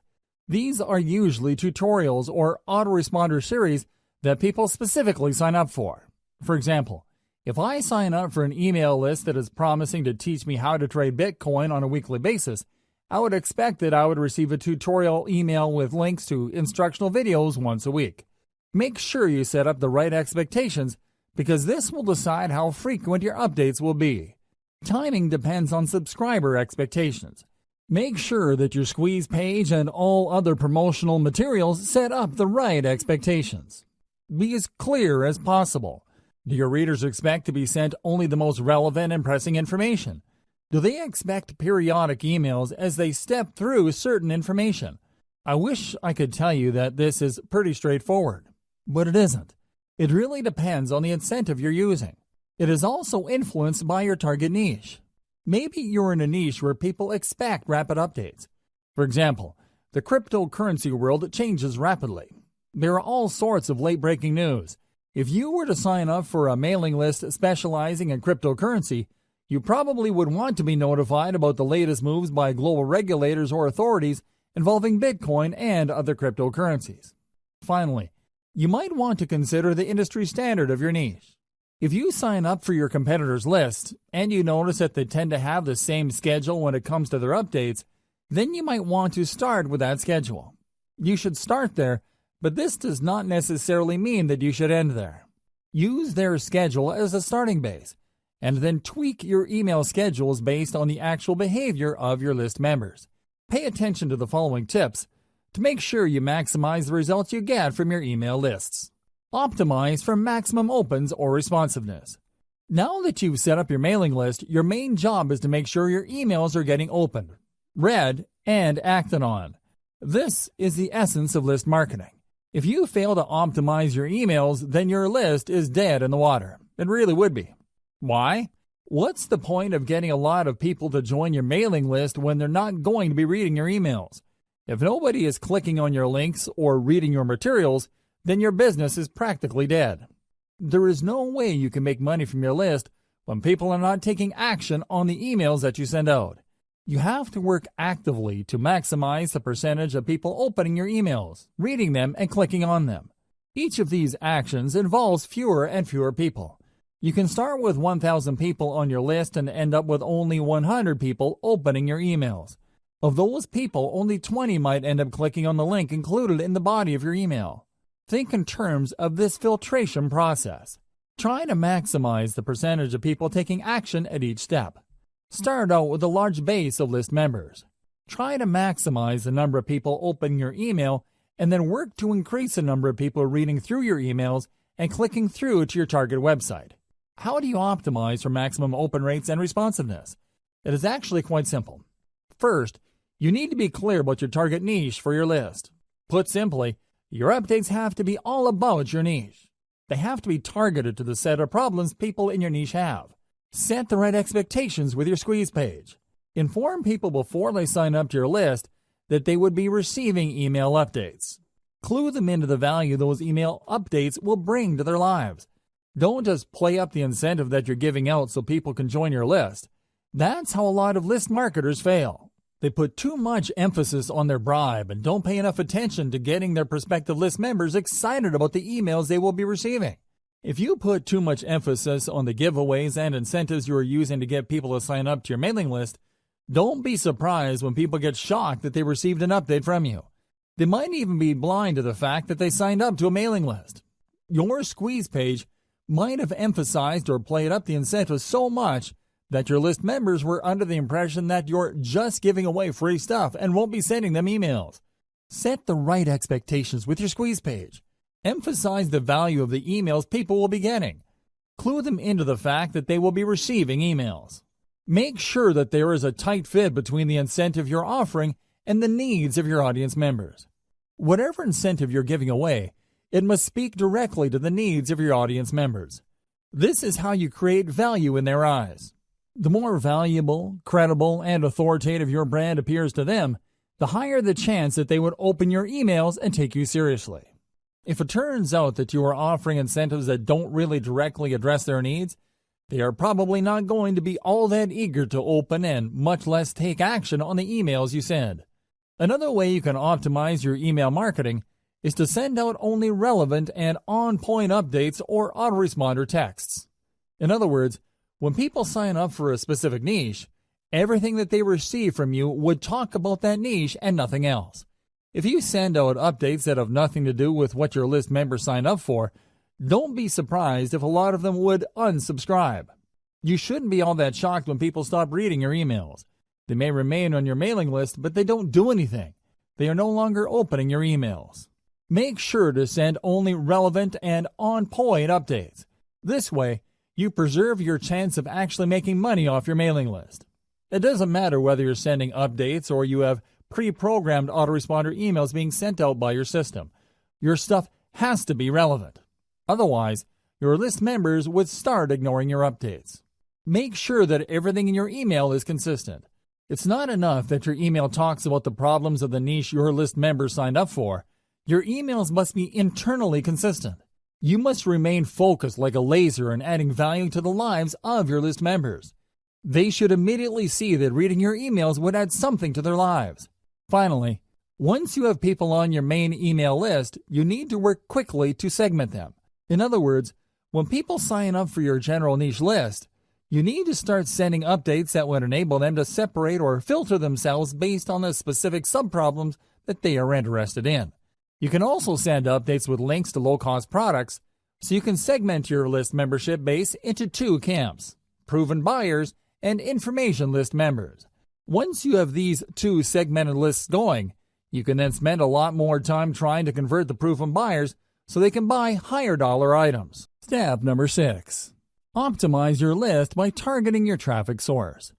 These are usually tutorials or autoresponder series that people specifically sign up for. For example, if I sign up for an email list that is promising to teach me how to trade Bitcoin on a weekly basis, I would expect that I would receive a tutorial email with links to instructional videos once a week. Make sure you set up the right expectations because this will decide how frequent your updates will be. Timing depends on subscriber expectations. Make sure that your squeeze page and all other promotional materials set up the right expectations. Be as clear as possible. Do your readers expect to be sent only the most relevant and pressing information? Do they expect periodic emails as they step through certain information? I wish I could tell you that this is pretty straightforward, but it isn't. It really depends on the incentive you're using. It is also influenced by your target niche. Maybe you're in a niche where people expect rapid updates. For example, the cryptocurrency world changes rapidly. There are all sorts of late-breaking news. If you were to sign up for a mailing list specializing in cryptocurrency, you probably would want to be notified about the latest moves by global regulators or authorities involving Bitcoin and other cryptocurrencies. Finally, you might want to consider the industry standard of your niche. If you sign up for your competitors' list and you notice that they tend to have the same schedule when it comes to their updates, then you might want to start with that schedule. You should start there, but this does not necessarily mean that you should end there. Use their schedule as a starting base, and then tweak your email schedules based on the actual behavior of your list members. Pay attention to the following tips to make sure you maximize the results you get from your email lists. Optimize for maximum opens or responsiveness. Now that you've set up your mailing list, your main job is to make sure your emails are getting opened, read, and acted on. This is the essence of list marketing. If you fail to optimize your emails, then your list is dead in the water. It really would be. Why? What's the point of getting a lot of people to join your mailing list when they're not going to be reading your emails? If nobody is clicking on your links or reading your materials, then your business is practically dead. There is no way you can make money from your list when people are not taking action on the emails that you send out. You have to work actively to maximize the percentage of people opening your emails, reading them, and clicking on them. Each of these actions involves fewer and fewer people. You can start with 1,000 people on your list and end up with only 100 people opening your emails. Of those people, only 20 might end up clicking on the link included in the body of your email. Think in terms of this filtration process. Try to maximize the percentage of people taking action at each step. Start out with a large base of list members. Try to maximize the number of people opening your email and then work to increase the number of people reading through your emails and clicking through to your target website. How do you optimize for maximum open rates and responsiveness? It is actually quite simple. First, you need to be clear about your target niche for your list. Put simply, your updates have to be all about your niche. They have to be targeted to the set of problems people in your niche have. Set the right expectations with your squeeze page. Inform people before they sign up to your list that they would be receiving email updates. Clue them into the value those email updates will bring to their lives. Don't just play up the incentive that you're giving out so people can join your list. That's how a lot of list marketers fail. They put too much emphasis on their bribe and don't pay enough attention to getting their prospective list members excited about the emails they will be receiving. If you put too much emphasis on the giveaways and incentives you are using to get people to sign up to your mailing list, don't be surprised when people get shocked that they received an update from you. They might even be blind to the fact that they signed up to a mailing list. Your squeeze page might have emphasized or played up the incentives so much that your list members were under the impression that you're just giving away free stuff and won't be sending them emails. Set the right expectations with your squeeze page. Emphasize the value of the emails people will be getting. Clue them into the fact that they will be receiving emails. Make sure that there is a tight fit between the incentive you're offering and the needs of your audience members. Whatever incentive you're giving away, it must speak directly to the needs of your audience members. This is how you create value in their eyes. The more valuable, credible, and authoritative your brand appears to them, the higher the chance that they would open your emails and take you seriously. If it turns out that you are offering incentives that don't really directly address their needs, they are probably not going to be all that eager to open and much less take action on the emails you send. Another way you can optimize your email marketing is to send out only relevant and on-point updates or autoresponder texts. In other words, when people sign up for a specific niche, everything that they receive from you would talk about that niche and nothing else. If you send out updates that have nothing to do with what your list members sign up for, don't be surprised if a lot of them would unsubscribe. You shouldn't be all that shocked when people stop reading your emails. They may remain on your mailing list, but they don't do anything. They are no longer opening your emails. Make sure to send only relevant and on-point updates. This way, you preserve your chance of actually making money off your mailing list. It doesn't matter whether you're sending updates or you have pre-programmed autoresponder emails being sent out by your system. Your stuff has to be relevant. Otherwise, your list members would start ignoring your updates. Make sure that everything in your email is consistent. It's not enough that your email talks about the problems of the niche your list members signed up for. Your emails must be internally consistent. You must remain focused like a laser in adding value to the lives of your list members. They should immediately see that reading your emails would add something to their lives. Finally, once you have people on your main email list, you need to work quickly to segment them. In other words, when people sign up for your general niche list, you need to start sending updates that would enable them to separate or filter themselves based on the specific subproblems that they are interested in. You can also send updates with links to low-cost products, so you can segment your list membership base into two camps: proven buyers and information list members. Once you have these two segmented lists going, you can then spend a lot more time trying to convert the proven buyers so they can buy higher dollar items. Step number 6. Optimize your list by targeting your traffic source.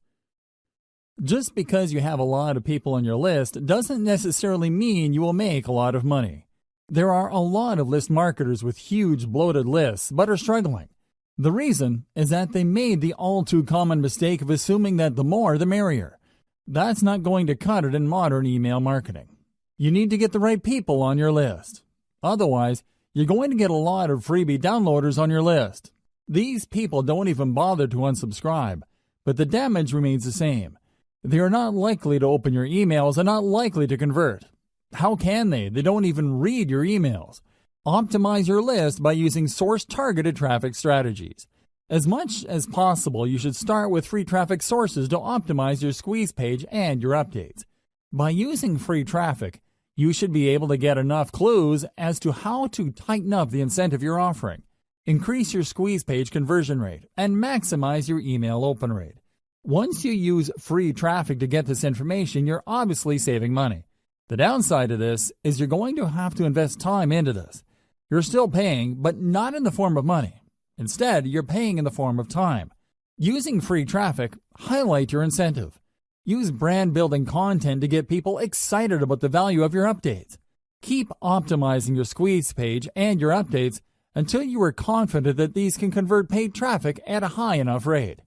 Just because you have a lot of people on your list doesn't necessarily mean you will make a lot of money. There are a lot of list marketers with huge bloated lists but are struggling. The reason is that they made the all-too-common mistake of assuming that the more the merrier. That's not going to cut it in modern email marketing. You need to get the right people on your list. Otherwise, you're going to get a lot of freebie downloaders on your list. These people don't even bother to unsubscribe, but the damage remains the same. They are not likely to open your emails and not likely to convert. How can they? They don't even read your emails. Optimize your list by using source-targeted traffic strategies. As much as possible, you should start with free traffic sources to optimize your squeeze page and your updates. By using free traffic, you should be able to get enough clues as to how to tighten up the incentive you're offering, increase your squeeze page conversion rate, and maximize your email open rate. Once you use free traffic to get this information, you're obviously saving money. The downside of this is you're going to have to invest time into this. You're still paying, but not in the form of money. Instead, you're paying in the form of time. Using free traffic, highlight your incentive. Use brand-building content to get people excited about the value of your updates. Keep optimizing your squeeze page and your updates until you are confident that these can convert paid traffic at a high enough rate.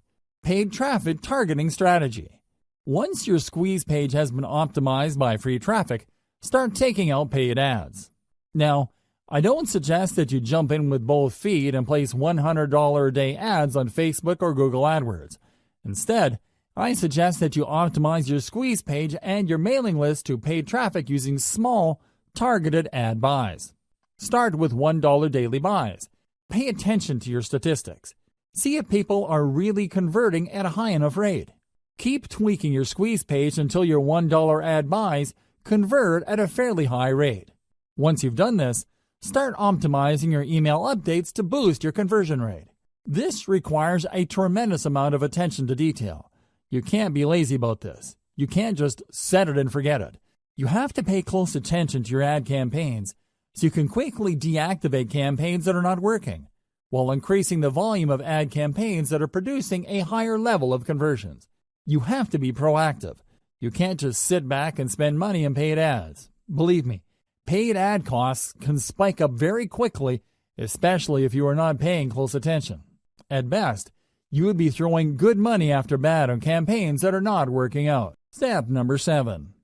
Paid traffic targeting strategy. Once your squeeze page has been optimized by free traffic, start taking out paid ads. Now, I don't suggest that you jump in with both feet and place $100 a day ads on Facebook or Google AdWords. Instead, I suggest that you optimize your squeeze page and your mailing list to paid traffic using small, targeted ad buys. Start with $1 daily buys. Pay attention to your statistics. See if people are really converting at a high enough rate. Keep tweaking your squeeze page until your $1 ad buys convert at a fairly high rate. Once you've done this, start optimizing your email updates to boost your conversion rate. This requires a tremendous amount of attention to detail. You can't be lazy about this. You can't just set it and forget it. You have to pay close attention to your ad campaigns so you can quickly deactivate campaigns that are not working, while increasing the volume of ad campaigns that are producing a higher level of conversions. You have to be proactive. You can't just sit back and spend money in paid ads. Believe me, paid ad costs can spike up very quickly, especially if you are not paying close attention. At best, you would be throwing good money after bad on campaigns that are not working out. Step number 7.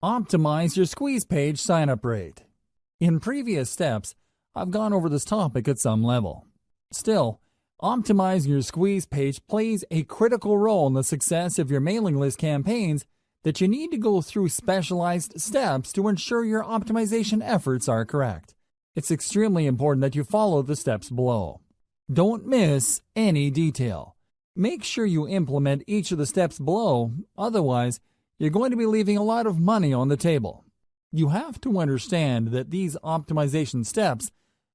Optimize your squeeze page sign-up rate. In previous steps, I've gone over this topic at some level. Still, optimizing your squeeze page plays a critical role in the success of your mailing list campaigns that you need to go through specialized steps to ensure your optimization efforts are correct. It's extremely important that you follow the steps below. Don't miss any detail. Make sure you implement each of the steps below, otherwise, you're going to be leaving a lot of money on the table. You have to understand that these optimization steps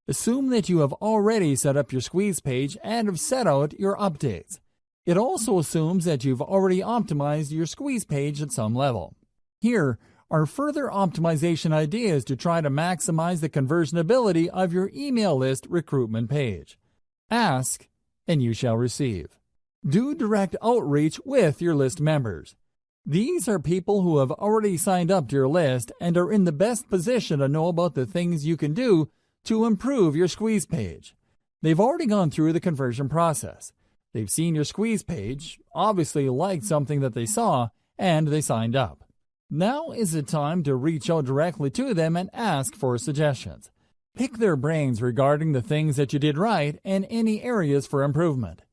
assume that you have already set up your squeeze page and have set out your updates. It also assumes that you've already optimized your squeeze page at some level. Here are further optimization ideas to try to maximize the conversion ability of your email list recruitment page. Ask, and you shall receive. Do direct outreach with your list members. These are people who have already signed up to your list and are in the best position to know about the things you can do to improve your squeeze page. They've already gone through the conversion process. They've seen your squeeze page, obviously liked something that they saw, and they signed up. Now is the time to reach out directly to them and ask for suggestions. Pick their brains regarding the things that you did right and any areas for improvement.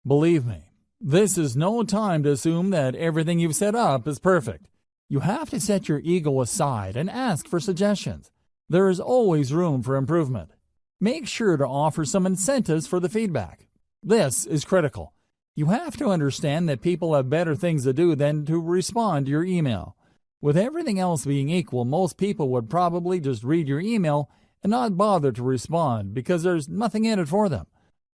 Believe me, this is no time to assume that everything you've set up is perfect. You have to set your ego aside and ask for suggestions. There is always room for improvement. Make sure to offer some incentives for the feedback. This is critical. You have to understand that people have better things to do than to respond to your email. With everything else being equal, most people would probably just read your email and not bother to respond because there's nothing in it for them.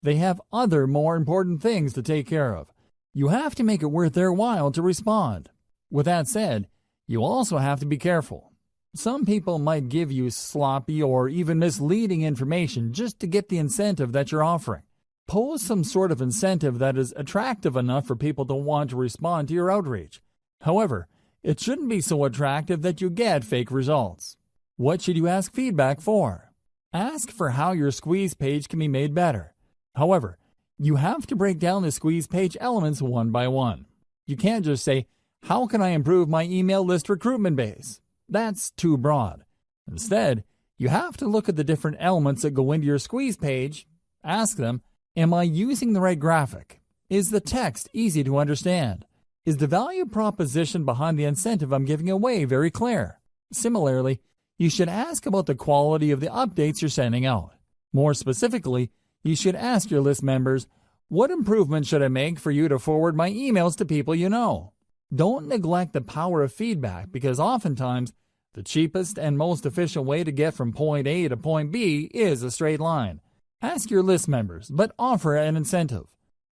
They have other more important things to take care of. You have to make it worth their while to respond. With that said, you also have to be careful. Some people might give you sloppy or even misleading information just to get the incentive that you're offering. Pose some sort of incentive that is attractive enough for people to want to respond to your outreach. However, it shouldn't be so attractive that you get fake results. What should you ask feedback for? Ask for how your squeeze page can be made better. However, you have to break down the squeeze page elements one by one. You can't just say, "How can I improve my email list recruitment base?" That's too broad. Instead, you have to look at the different elements that go into your squeeze page. Ask them, am I using the right graphic? Is the text easy to understand? Is the value proposition behind the incentive I'm giving away very clear? Similarly, you should ask about the quality of the updates you're sending out. More specifically, you should ask your list members, what improvement should I make for you to forward my emails to people you know? Don't neglect the power of feedback because oftentimes the cheapest and most efficient way to get from point A to point B is a straight line. Ask your list members, but offer an incentive.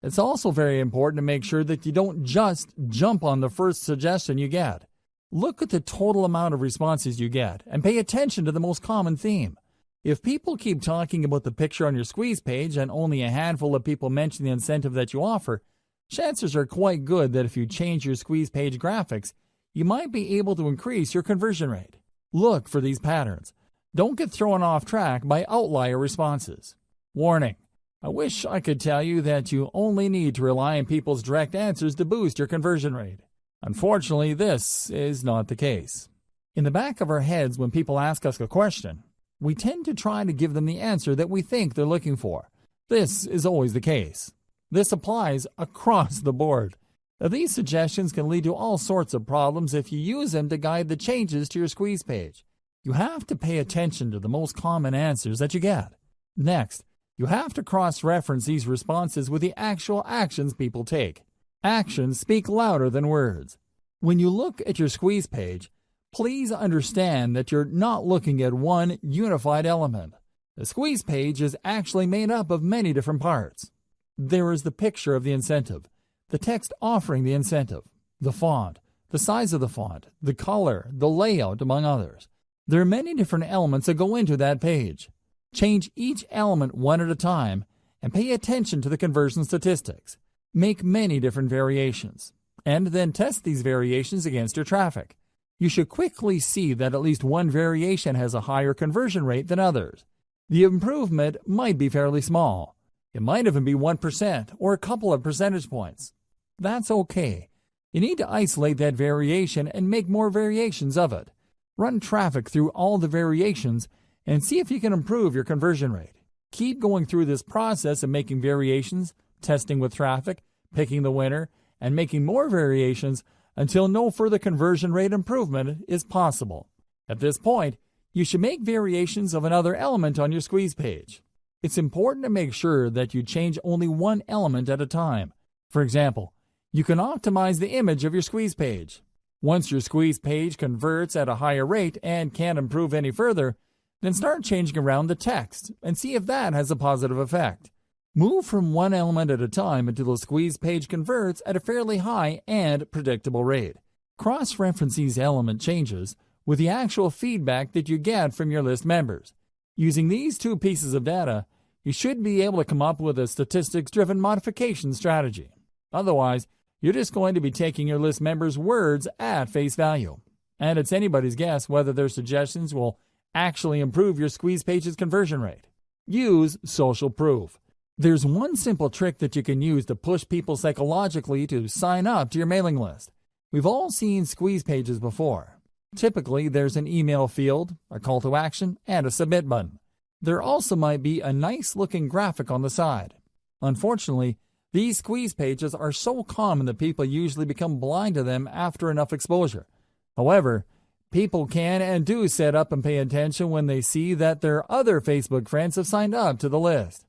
It's also very important to make sure that you don't just jump on the first suggestion you get. Look at the total amount of responses you get and pay attention to the most common theme. If people keep talking about the picture on your squeeze page and only a handful of people mention the incentive that you offer, chances are quite good that if you change your squeeze page graphics, you might be able to increase your conversion rate. Look for these patterns. Don't get thrown off track by outlier responses. Warning: I wish I could tell you that you only need to rely on people's direct answers to boost your conversion rate. Unfortunately, this is not the case. In the back of our heads, when people ask us a question, we tend to try to give them the answer that we think they're looking for. This is always the case. This applies across the board. Now, these suggestions can lead to all sorts of problems if you use them to guide the changes to your squeeze page. You have to pay attention to the most common answers that you get. Next, you have to cross-reference these responses with the actual actions people take. Actions speak louder than words. When you look at your squeeze page, please understand that you're not looking at one unified element. The squeeze page is actually made up of many different parts. There is the picture of the incentive, the text offering the incentive, the font, the size of the font, the color, the layout, among others. There are many different elements that go into that page. Change each element one at a time and pay attention to the conversion statistics. Make many different variations, and then test these variations against your traffic. You should quickly see that at least one variation has a higher conversion rate than others. The improvement might be fairly small. It might even be 1% or a couple of percentage points. That's okay. You need to isolate that variation and make more variations of it. Run traffic through all the variations and see if you can improve your conversion rate. Keep going through this process of making variations, testing with traffic, picking the winner, and making more variations until no further conversion rate improvement is possible. At this point, you should make variations of another element on your squeeze page. It's important to make sure that you change only one element at a time. For example, you can optimize the image of your squeeze page. Once your squeeze page converts at a higher rate and can't improve any further, then start changing around the text and see if that has a positive effect. Move from one element at a time until the squeeze page converts at a fairly high and predictable rate. Cross-reference these element changes with the actual feedback that you get from your list members. Using these two pieces of data, you should be able to come up with a statistics-driven modification strategy. Otherwise, you're just going to be taking your list members' words at face value. And it's anybody's guess whether their suggestions will actually improve your squeeze page's conversion rate. Use social proof. There's one simple trick that you can use to push people psychologically to sign up to your mailing list. We've all seen squeeze pages before. Typically, there's an email field, a call to action, and a submit button. There also might be a nice-looking graphic on the side. Unfortunately, these squeeze pages are so common that people usually become blind to them after enough exposure. However, people can and do sit up and pay attention when they see that their other Facebook friends have signed up to the list.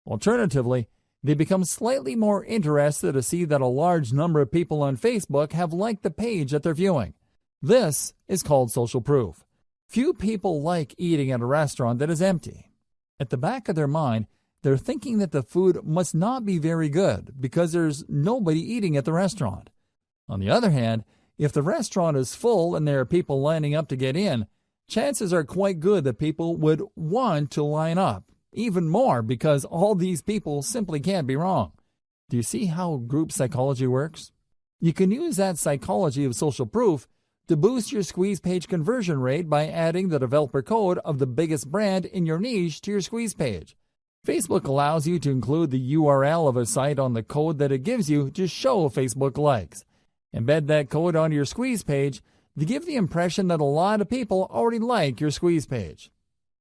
Alternatively, they become slightly more interested to see that a large number of people on Facebook have liked the page that they're viewing. This is called social proof. Few people like eating at a restaurant that is empty. At the back of their mind, they're thinking that the food must not be very good because there's nobody eating at the restaurant. On the other hand, if the restaurant is full and there are people lining up to get in, chances are quite good that people would want to line up. Even more because all these people simply can't be wrong. Do you see how group psychology works? You can use that psychology of social proof to boost your squeeze page conversion rate by adding the developer code of the biggest brand in your niche to your squeeze page. Facebook allows you to include the URL of a site on the code that it gives you to show Facebook likes. Embed that code onto your squeeze page to give the impression that a lot of people already like your squeeze page.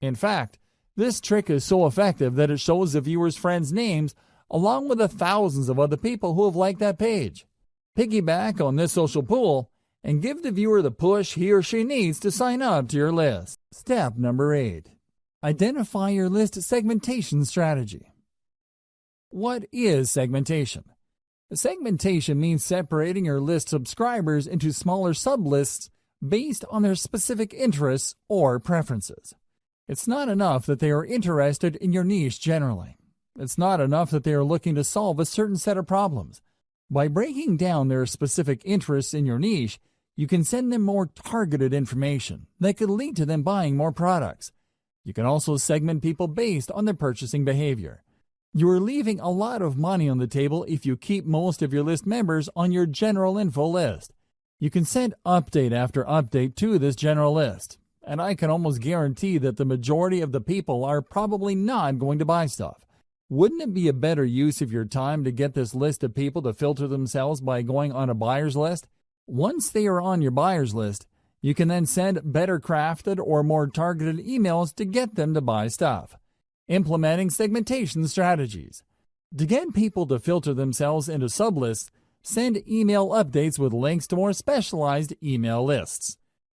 In fact, this trick is so effective that it shows the viewer's friends' names along with the thousands of other people who have liked that page. Piggyback on this social pool and give the viewer the push he or she needs to sign up to your list. Step number 8. Identify your list segmentation strategy. What is segmentation? Segmentation means separating your list subscribers into smaller sublists based on their specific interests or preferences. It's not enough that they are interested in your niche generally. It's not enough that they are looking to solve a certain set of problems. By breaking down their specific interests in your niche, you can send them more targeted information that could lead to them buying more products. You can also segment people based on their purchasing behavior. You are leaving a lot of money on the table if you keep most of your list members on your general info list. You can send update after update to this general list, and I can almost guarantee that the majority of the people are probably not going to buy stuff. Wouldn't it be a better use of your time to get this list of people to filter themselves by going on a buyer's list? Once they are on your buyer's list, you can then send better crafted or more targeted emails to get them to buy stuff. Implementing segmentation strategies. To get people to filter themselves into sublists, send email updates with links to more specialized email lists.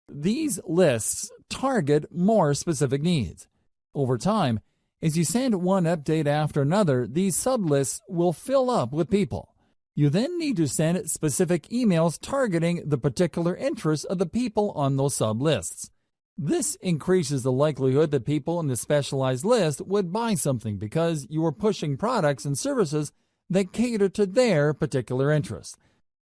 These lists target more specific needs. Over time, as you send one update after another, these sublists will fill up with people. You then need to send specific emails targeting the particular interests of the people on those sublists. This increases the likelihood that people in the specialized list would buy something because you are pushing products and services that cater to their particular interests.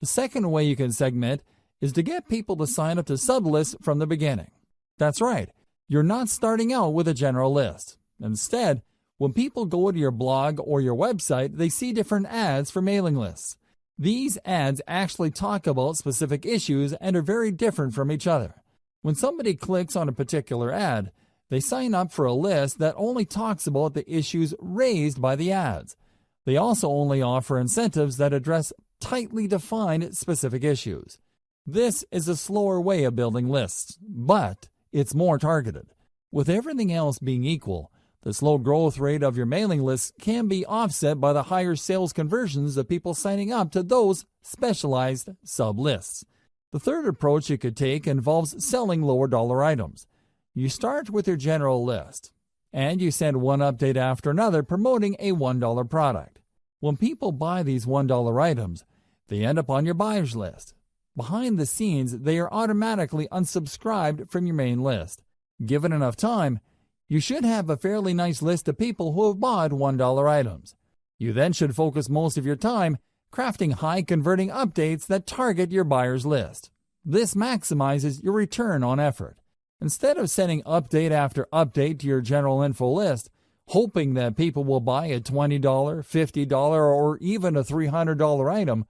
The second way you can segment is to get people to sign up to sublists from the beginning. That's right, you're not starting out with a general list. Instead, when people go to your blog or your website, they see different ads for mailing lists. These ads actually talk about specific issues and are very different from each other. When somebody clicks on a particular ad, they sign up for a list that only talks about the issues raised by the ads. They also only offer incentives that address tightly defined specific issues. This is a slower way of building lists, but it's more targeted. With everything else being equal, the slow growth rate of your mailing lists can be offset by the higher sales conversions of people signing up to those specialized sub-lists. The third approach you could take involves selling lower dollar items. You start with your general list, and you send one update after another promoting a $1 product. When people buy these $1 items, they end up on your buyer's list. Behind the scenes, they are automatically unsubscribed from your main list. Given enough time, you should have a fairly nice list of people who have bought $1 items. You then should focus most of your time crafting high-converting updates that target your buyer's list. This maximizes your return on effort. Instead of sending update after update to your general info list, hoping that people will buy a $20, $50, or even a $300 item,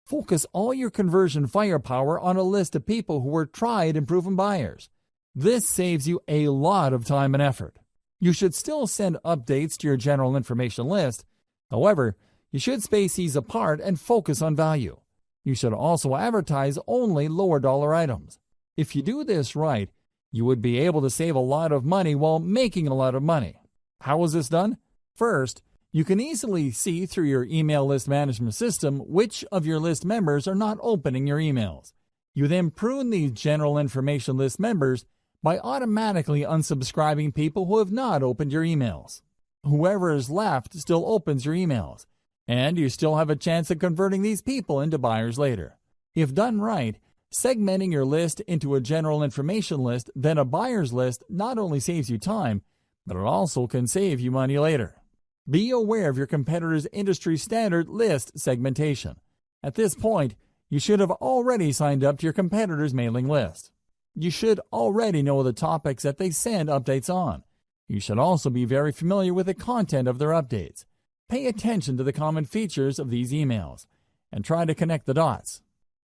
Focus all your conversion firepower on a list of people who are tried and proven buyers. This saves you a lot of time and effort. You should still send updates to your general information list. However, you should space these apart and focus on value. You should also advertise only lower dollar items. If you do this right, you would be able to save a lot of money while making a lot of money. How is this done? First, you can easily see through your email list management system which of your list members are not opening your emails. You then prune these general information list members by automatically unsubscribing people who have not opened your emails. Whoever is left still opens your emails, and you still have a chance of converting these people into buyers later. If done right, segmenting your list into a general information list, then a buyer's list not only saves you time, but it also can save you money later. Be aware of your competitor's industry standard list segmentation. At this point, you should have already signed up to your competitor's mailing list. You should already know the topics that they send updates on. You should also be very familiar with the content of their updates. Pay attention to the common features of these emails and try to connect the dots.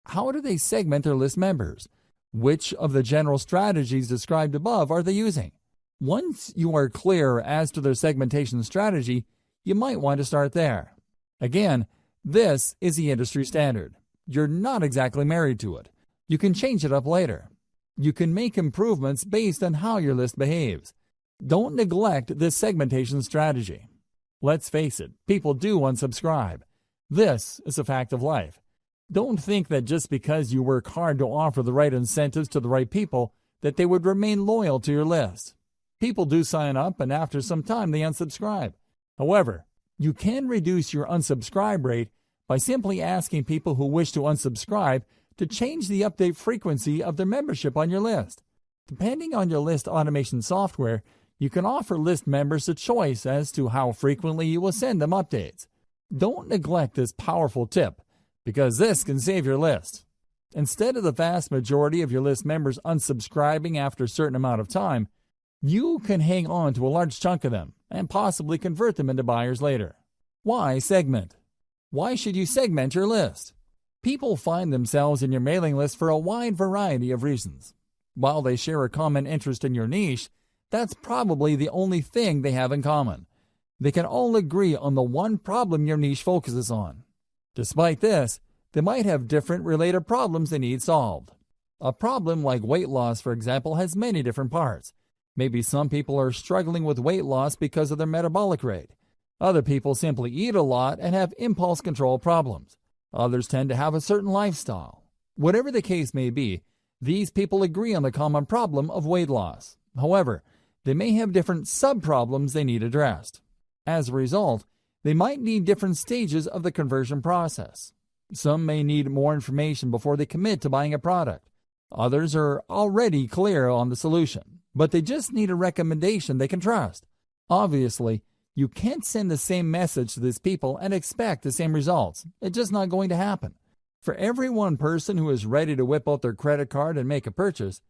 How do they segment their list members? Which of the general strategies described above are they using? Once you are clear as to their segmentation strategy, you might want to start there. Again, this is the industry standard. You're not exactly married to it. You can change it up later. You can make improvements based on how your list behaves. Don't neglect this segmentation strategy. Let's face it, people do unsubscribe. This is a fact of life. Don't think that just because you work hard to offer the right incentives to the right people, that they would remain loyal to your list. People do sign up, and after some time they unsubscribe. However, you can reduce your unsubscribe rate by simply asking people who wish to unsubscribe to change the update frequency of their membership on your list. Depending on your list automation software, you can offer list members a choice as to how frequently you will send them updates. Don't neglect this powerful tip, because this can save your list. Instead of the vast majority of your list members unsubscribing after a certain amount of time, you can hang on to a large chunk of them and possibly convert them into buyers later. Why segment? Why should you segment your list? People find themselves in your mailing list for a wide variety of reasons. While they share a common interest in your niche, that's probably the only thing they have in common. They can all agree on the one problem your niche focuses on. Despite this, they might have different related problems they need solved. A problem like weight loss, for example, has many different parts. Maybe some people are struggling with weight loss because of their metabolic rate. Other people simply eat a lot and have impulse control problems. Others tend to have a certain lifestyle. Whatever the case may be, these people agree on the common problem of weight loss. However, they may have different sub-problems they need addressed. As a result, they might need different stages of the conversion process. Some may need more information before they commit to buying a product. Others are already clear on the solution, but they just need a recommendation they can trust. Obviously, you can't send the same message to these people and expect the same results. It's just not going to happen. For every one person who is ready to whip out their credit card and make a purchase,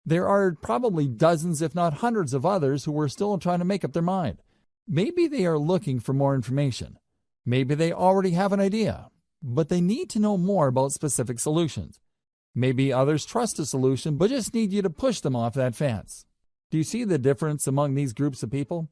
there are probably dozens, if not hundreds of others who are still trying to make up their mind. Maybe they are looking for more information. Maybe they already have an idea, but they need to know more about specific solutions. Maybe others trust a solution but just need you to push them off that fence. Do you see the difference among these groups of people?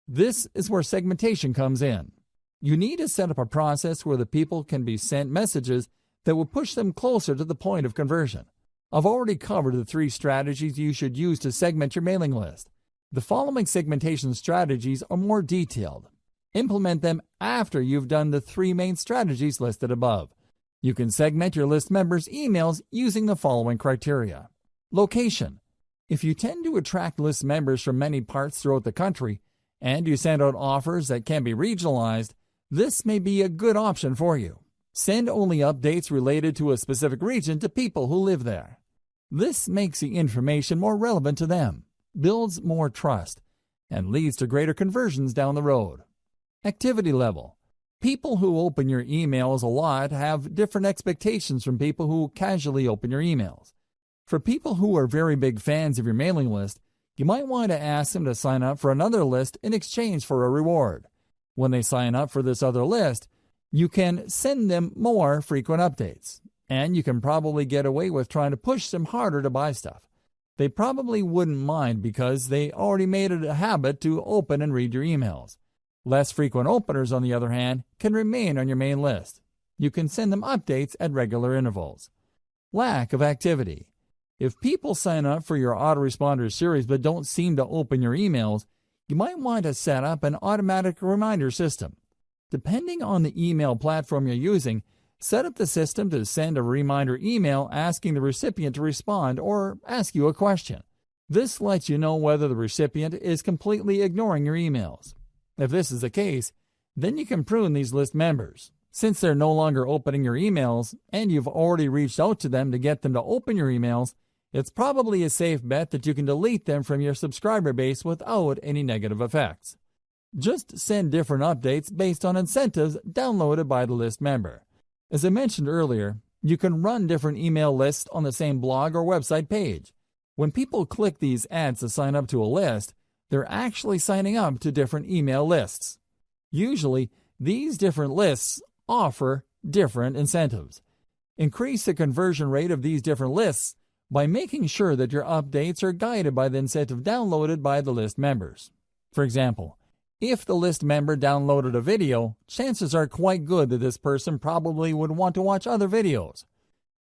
This is where segmentation comes in. You need to set up a process where the people can be sent messages that will push them closer to the point of conversion. I've already covered the 3 strategies you should use to segment your mailing list. The following segmentation strategies are more detailed. Implement them after you've done the 3 main strategies listed above. You can segment your list members' emails using the following criteria. Location. If you tend to attract list members from many parts throughout the country, and you send out offers that can be regionalized, this may be a good option for you. Send only updates related to a specific region to people who live there. This makes the information more relevant to them, builds more trust, and leads to greater conversions down the road. Activity level. People who open your emails a lot have different expectations from people who casually open your emails. For people who are very big fans of your mailing list, you might want to ask them to sign up for another list in exchange for a reward. When they sign up for this other list, You can send them more frequent updates, and you can probably get away with trying to push them harder to buy stuff. They probably wouldn't mind because they already made it a habit to open and read your emails. Less frequent openers, on the other hand, can remain on your main list. You can send them updates at regular intervals. Lack of activity. If people sign up for your autoresponder series but don't seem to open your emails, you might want to set up an automatic reminder system. Depending on the email platform you're using, set up the system to send a reminder email asking the recipient to respond or ask you a question. This lets you know whether the recipient is completely ignoring your emails. If this is the case, then you can prune these list members. Since they're no longer opening your emails and you've already reached out to them to get them to open your emails, it's probably a safe bet that you can delete them from your subscriber base without any negative effects. Just send different updates based on incentives downloaded by the list member. As I mentioned earlier, you can run different email lists on the same blog or website page. When people click these ads to sign up to a list, they're actually signing up to different email lists. Usually, these different lists offer different incentives. Increase the conversion rate of these different lists by making sure that your updates are guided by the incentive downloaded by the list members. For example, if the list member downloaded a video, chances are quite good that this person probably would want to watch other videos.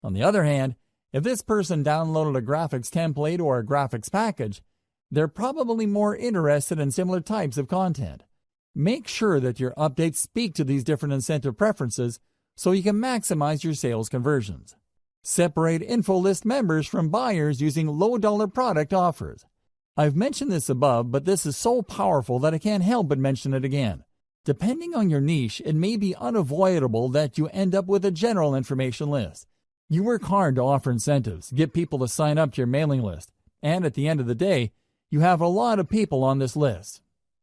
On the other hand, if this person downloaded a graphics template or a graphics package, they're probably more interested in similar types of content. Make sure that your updates speak to these different incentive preferences so you can maximize your sales conversions. Separate info list members from buyers using low-dollar product offers. I've mentioned this above, but this is so powerful that I can't help but mention it again. Depending on your niche, it may be unavoidable that you end up with a general information list. You work hard to offer incentives, get people to sign up to your mailing list, and at the end of the day, you have a lot of people on this list.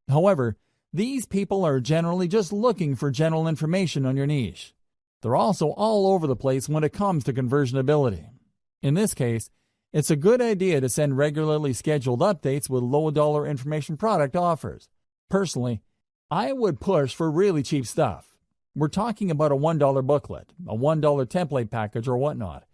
However, these people are generally just looking for general information on your niche. They're also all over the place when it comes to conversionability. In this case, it's a good idea to send regularly scheduled updates with low-dollar information product offers. Personally, I would push for really cheap stuff. We're talking about a $1 booklet, a $1 template package, or whatnot.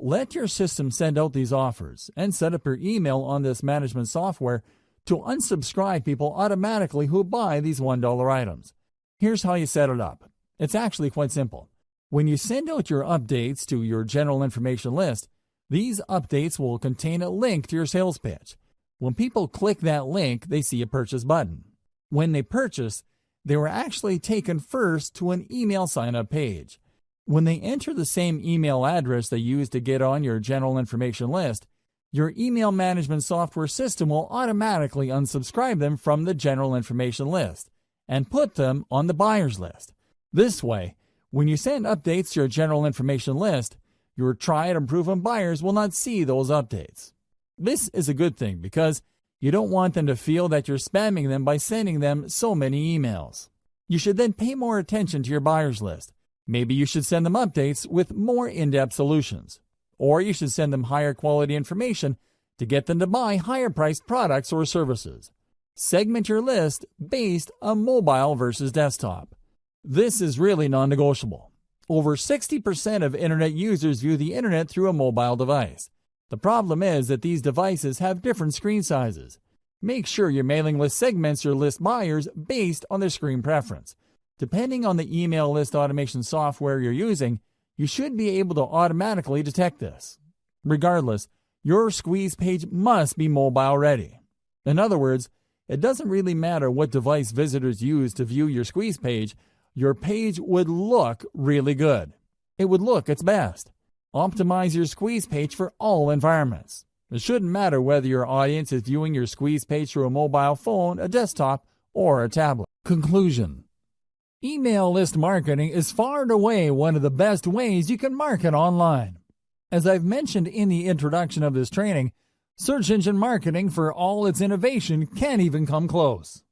Let your system send out these offers and set up your email on this management software to unsubscribe people automatically who buy these $1 items. Here's how you set it up. It's actually quite simple. When you send out your updates to your general information list, these updates will contain a link to your sales pitch. When people click that link, they see a purchase button. When they purchase, they were actually taken first to an email sign-up page. When they enter the same email address they used to get on your general information list, your email management software system will automatically unsubscribe them from the general information list and put them on the buyer's list. This way, when you send updates to your general information list, your tried and proven buyers will not see those updates. This is a good thing because you don't want them to feel that you're spamming them by sending them so many emails. You should then pay more attention to your buyers list. Maybe you should send them updates with more in-depth solutions. Or you should send them higher quality information to get them to buy higher priced products or services. Segment your list based on mobile versus desktop. This is really non-negotiable. Over 60% of internet users view the internet through a mobile device. The problem is that these devices have different screen sizes. Make sure your mailing list segments your list buyers based on their screen preference. Depending on the email list automation software you're using, you should be able to automatically detect this. Regardless, your squeeze page must be mobile ready. In other words, it doesn't really matter what device visitors use to view your squeeze page, your page would look really good. It would look its best. Optimize your squeeze page for all environments. It shouldn't matter whether your audience is viewing your squeeze page through a mobile phone, a desktop, or a tablet. Conclusion. Email list marketing is far and away one of the best ways you can market online. As I've mentioned in the introduction of this training, search engine marketing, for all its innovation, can't even come close.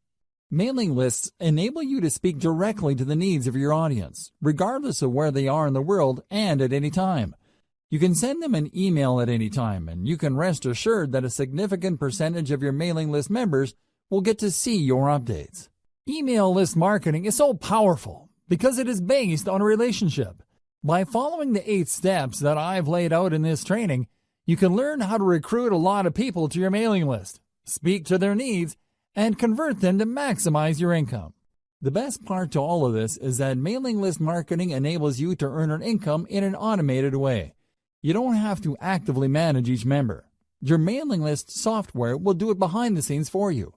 Mailing lists enable you to speak directly to the needs of your audience, regardless of where they are in the world and at any time. You can send them an email at any time, and you can rest assured that a significant percentage of your mailing list members will get to see your updates. Email list marketing is so powerful Because it is based on a relationship. By following the 8 steps that I've laid out in this training, you can learn how to recruit a lot of people to your mailing list, speak to their needs, and convert them to maximize your income. The best part to all of this is that mailing list marketing enables you to earn an income in an automated way. You don't have to actively manage each member. Your mailing list software will do it behind the scenes for you.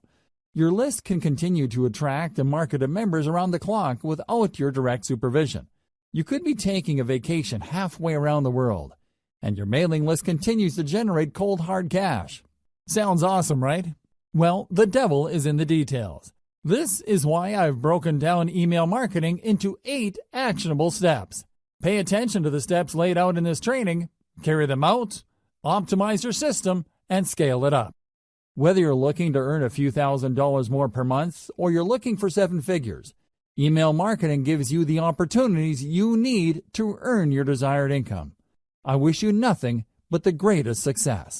Your list can continue to attract and market to members around the clock without your direct supervision. You could be taking a vacation halfway around the world, and your mailing list continues to generate cold hard cash. Sounds awesome, right? Well, the devil is in the details. This is why I've broken down email marketing into 8 actionable steps. Pay attention to the steps laid out in this training, carry them out, optimize your system, and scale it up. Whether you're looking to earn a few $1,000s more per month or you're looking for 7 figures, email marketing gives you the opportunities you need to earn your desired income. I wish you nothing but the greatest success.